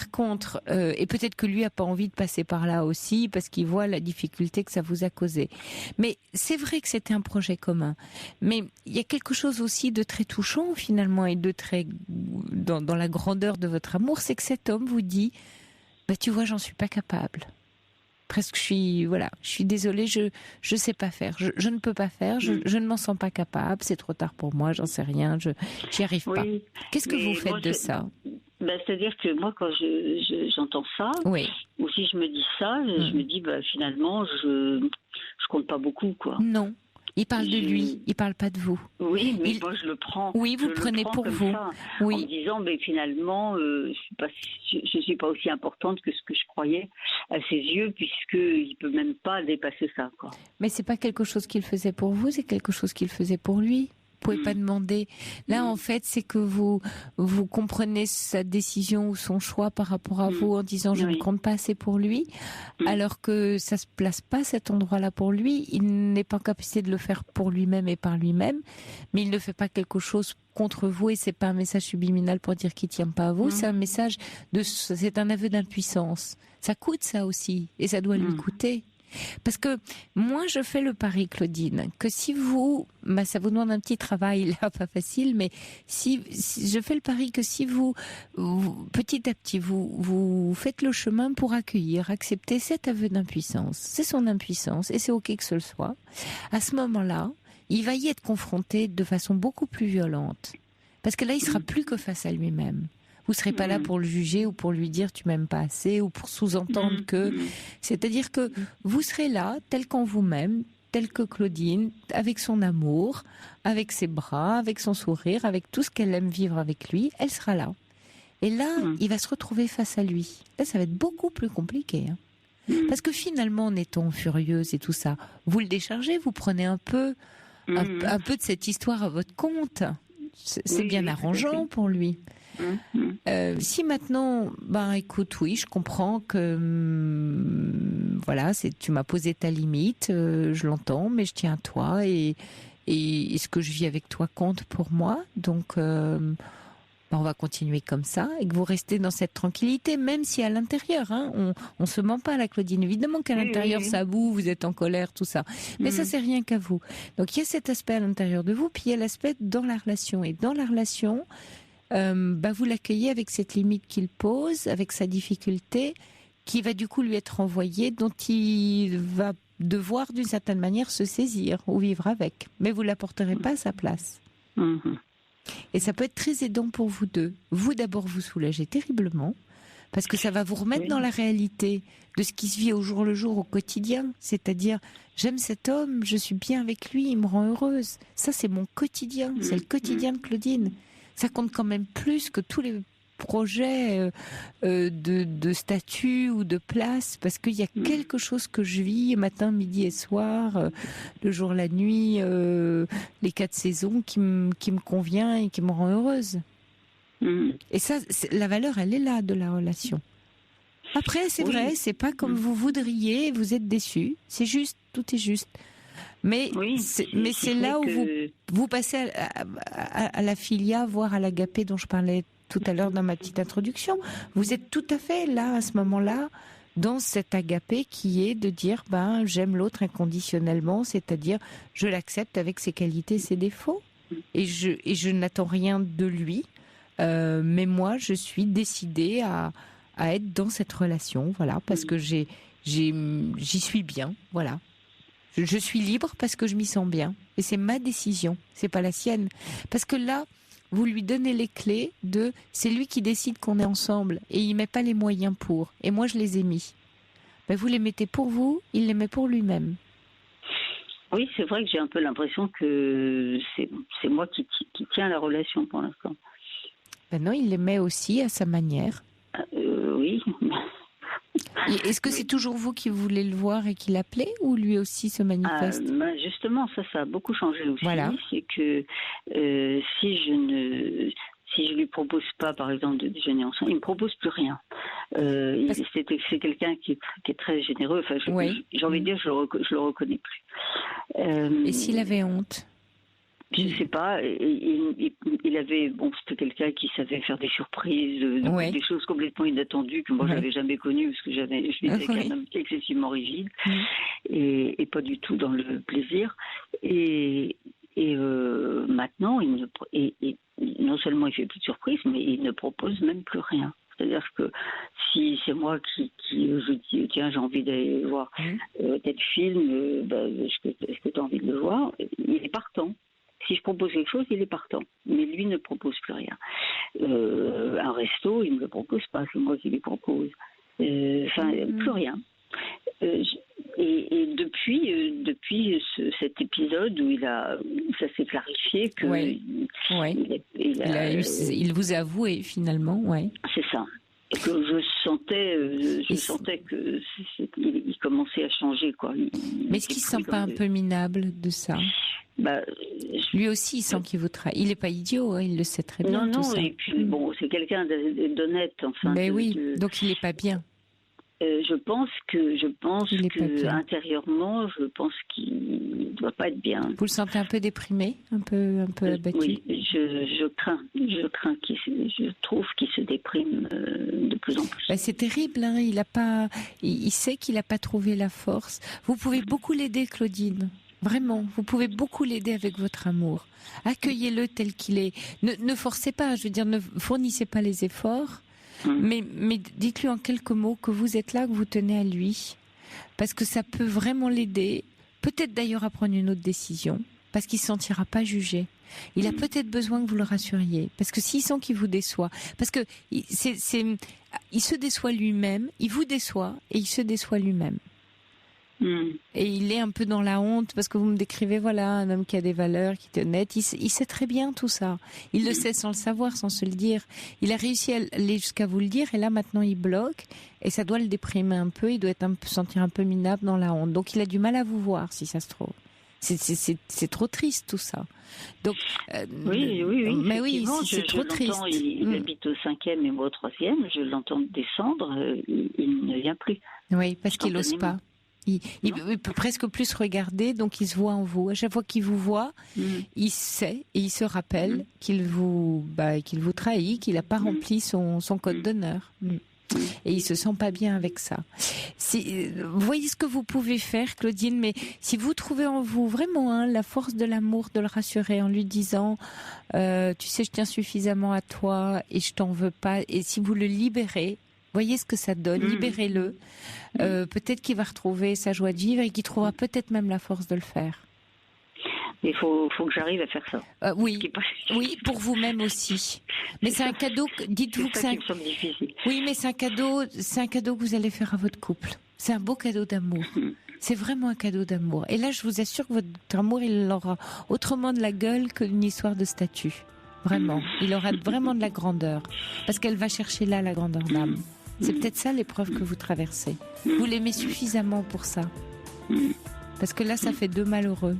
contre, et peut-être que lui a pas envie de passer par là aussi parce qu'il voit la difficulté que ça vous a causé. Mais c'est vrai que c'était un projet commun. Mais il y a quelque chose aussi de très touchant finalement et de très dans la grandeur de votre amour, c'est que cet homme vous dit tu vois, j'en suis pas capable. Presque, je suis désolée, je sais pas faire. Je ne peux pas faire, je ne m'en sens pas capable, c'est trop tard pour moi, j'en sais rien, j'y arrive pas. Qu'est-ce que vous faites de ça? C'est-à-dire que moi, quand j'entends ça, ou si je me dis ça, je me dis, finalement, je compte pas beaucoup, quoi. Non. Il parle de lui, il parle pas de vous. Oui, mais moi je le prends. Oui, vous le prenez pour vous. Ça, en me disant, finalement, je suis pas aussi importante que ce que je croyais à ses yeux, puisqu'il peut même pas dépasser ça, quoi. Mais c'est pas quelque chose qu'il faisait pour vous, c'est quelque chose qu'il faisait pour lui. Vous pouvez pas demander. Là, en fait, c'est que vous comprenez sa décision ou son choix par rapport à vous en disant je ne compte pas assez pour lui, alors que ça se place pas cet endroit-là pour lui. Il n'est pas en capacité de le faire pour lui-même et par lui-même, mais il ne fait pas quelque chose contre vous et c'est pas un message subliminal pour dire qu'il tient pas à vous. C'est un message c'est un aveu d'impuissance. Ça coûte ça aussi et ça doit lui coûter. Parce que moi, je fais le pari, Claudine, que si vous, ça vous demande un petit travail, là, pas facile, mais si je fais le pari que si vous petit à petit, vous faites le chemin pour accepter cet aveu d'impuissance, c'est son impuissance, et c'est ok que ce le soit, à ce moment-là, il va y être confronté de façon beaucoup plus violente. Parce que là, il sera plus que face à lui-même. Vous serez pas là pour le juger ou pour lui dire tu m'aimes pas assez ou pour sous-entendre que... C'est-à-dire que vous serez là, tel qu'en vous-même, tel que Claudine, avec son amour, avec ses bras, avec son sourire, avec tout ce qu'elle aime vivre avec lui, elle sera là. Et là, il va se retrouver face à lui. Là, ça va être beaucoup plus compliqué. Parce que finalement, en étant furieuse et tout ça, vous le déchargez, vous prenez un peu de cette histoire à votre compte. C'est bien arrangeant pour lui. Si maintenant, écoute, oui, je comprends que voilà, tu m'as posé ta limite, je l'entends, mais je tiens à toi et ce que je vis avec toi compte pour moi, donc on va continuer comme ça et que vous restez dans cette tranquillité, même si à l'intérieur, on se ment pas, la Claudine. Évidemment qu'à l'intérieur, ça boue, vous êtes en colère, tout ça. Mais ça, c'est rien qu'à vous. Donc il y a cet aspect à l'intérieur de vous, puis il y a l'aspect dans la relation. Et dans la relation, vous l'accueillez avec cette limite qu'il pose, avec sa difficulté, qui va du coup lui être envoyée, dont il va devoir d'une certaine manière se saisir ou vivre avec. Mais vous ne l'apporterez pas à sa place. Et ça peut être très aidant pour vous deux. Vous d'abord vous soulagez terriblement, parce que ça va vous remettre dans la réalité de ce qui se vit au jour le jour, au quotidien. C'est-à-dire, j'aime cet homme, je suis bien avec lui, il me rend heureuse. Ça, c'est mon quotidien, c'est le quotidien de Claudine. Ça compte quand même plus que tous les projets de statut ou de place, parce qu'il y a quelque chose que je vis matin, midi et soir, le jour, la nuit, les 4 saisons qui me convient et qui me rend heureuse. Et ça, la valeur, elle est là de la relation. Après, c'est vrai, c'est pas comme vous voudriez, vous êtes déçus. C'est juste, tout est juste. Mais c'est là où vous passez à la filia, voire à l'agapé dont je parlais tout à l'heure dans ma petite introduction. Vous êtes tout à fait là, à ce moment-là, dans cet agapé qui est de dire j'aime l'autre inconditionnellement, c'est-à-dire je l'accepte avec ses qualités et ses défauts. Et je n'attends rien de lui, mais moi je suis décidée à être dans cette relation, voilà, parce que j'y suis bien, voilà. Je suis libre parce que je m'y sens bien. Et c'est ma décision, c'est pas la sienne. Parce que là, vous lui donnez les clés c'est lui qui décide qu'on est ensemble et il met pas les moyens pour. Et moi, je les ai mis. Vous les mettez pour vous, il les met pour lui-même. Oui, c'est vrai que j'ai un peu l'impression que c'est moi qui tiens la relation pour l'instant. Non, il les met aussi à sa manière. Oui. Est-ce que c'est toujours vous qui voulez le voir et qui l'appelez, ou lui aussi se manifeste? Justement, ça a beaucoup changé aussi. Voilà. C'est que si je lui propose pas, par exemple, de déjeuner ensemble, il me propose plus rien. C'est quelqu'un qui est très généreux. Enfin, j'ai envie de dire, je le reconnais plus. Et s'il avait honte? Je ne sais pas, il avait, c'était quelqu'un qui savait faire des surprises, des choses complètement inattendues que moi je n'avais jamais connues, parce que je vivais avec un homme excessivement rigide et pas du tout dans le plaisir. Et maintenant, non seulement il fait plus de surprises, mais il ne propose même plus rien. C'est-à-dire que si c'est moi qui je dis tiens, j'ai envie d'aller voir tel film, est-ce que tu as envie de le voir? Il est partant. Si je propose quelque chose, il est partant. Mais lui ne propose plus rien. Un resto, il ne me le propose pas, c'est moi qui lui propose. Plus rien. Et depuis cet épisode où ça s'est clarifié que il vous a avoué finalement, c'est ça. Et que je sentais que il commençait à changer, quoi. Mais est-ce qu'il ne se sent pas un peu minable de ça? Lui aussi, il sent qu'il vous trahit. Il n'est pas idiot, il le sait très bien. Non, et puis c'est quelqu'un d'honnête, enfin. Mais donc il n'est pas bien. Je pense que intérieurement, je pense qu'il ne doit pas être bien. Vous le sentez un peu déprimé, un peu abattu? Oui, je crains je trouve qu'il se déprime de plus en plus. C'est terrible, hein, il sait qu'il n'a pas trouvé la force. Vous pouvez beaucoup l'aider, Claudine. Vraiment, vous pouvez beaucoup l'aider avec votre amour. Accueillez-le tel qu'il est. Ne forcez pas, je veux dire, ne fournissez pas les efforts. Mais dites-lui en quelques mots que vous êtes là, que vous tenez à lui, parce que ça peut vraiment l'aider, peut-être d'ailleurs à prendre une autre décision, parce qu'il ne se sentira pas jugé. Il a peut-être besoin que vous le rassuriez, parce que s'il sent qu'il vous déçoit, parce que il se déçoit lui-même, il vous déçoit et il se déçoit lui-même. Et il est un peu dans la honte parce que vous me décrivez, voilà, un homme qui a des valeurs, qui est honnête. Il sait très bien tout ça. Il le sait sans le savoir, sans se le dire. Il a réussi à aller jusqu'à vous le dire et là maintenant il bloque et ça doit le déprimer un peu. Il doit sentir un peu minable dans la honte. Donc il a du mal à vous voir si ça se trouve. C'est trop triste tout ça. Donc oui. Mais oui, c'est trop triste. Il habite au 5e et moi au 3e. Je l'entends descendre. Il ne vient plus. Oui, parce qu'il n'ose pas. Il peut presque plus regarder, donc il se voit en vous. À chaque fois qu'il vous voit, il sait et il se rappelle qu'il vous trahit, qu'il n'a pas rempli son code d'honneur. Et il se sent pas bien avec ça. Vous voyez ce que vous pouvez faire, Claudine, mais si vous trouvez en vous vraiment la force de l'amour, de le rassurer en lui disant tu sais, je tiens suffisamment à toi et je t'en veux pas, et si vous le libérez, voyez ce que ça donne, libérez-le. Peut-être qu'il va retrouver sa joie de vivre et qu'il trouvera peut-être même la force de le faire. Il faut que j'arrive à faire ça. Oui, pour vous-même aussi. Mais c'est un cadeau. Dites-vous que c'est difficile. Oui, mais c'est un cadeau que vous allez faire à votre couple. C'est un beau cadeau d'amour. C'est vraiment un cadeau d'amour. Et là, je vous assure que votre amour, il aura autrement de la gueule qu'une histoire de statut. Vraiment. Il aura vraiment de la grandeur. Parce qu'elle va chercher là la grandeur d'âme. C'est peut-être ça l'épreuve que vous traversez. Vous l'aimez suffisamment pour ça. Parce que là, ça fait deux malheureux.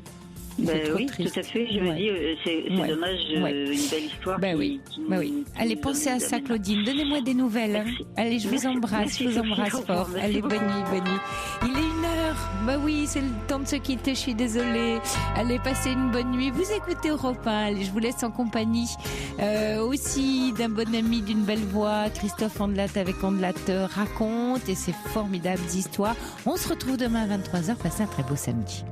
Oui, triste. Tout à fait. Je me dis, c'est dommage, une belle histoire. Oui. Allez, pensez à ça, Claudine. Donnez-moi des nouvelles. Hein. Allez, je vous embrasse fort. Allez, bonne nuit. Il est 1h. Oui, c'est le temps de se quitter. Je suis désolée. Allez, passez une bonne nuit. Vous écoutez Europe 1. Allez, je vous laisse en compagnie aussi d'un bon ami, d'une belle voix. Christophe Andelat avec Andelat raconte et ses formidables histoires. On se retrouve demain à 23h. Passez un très beau samedi.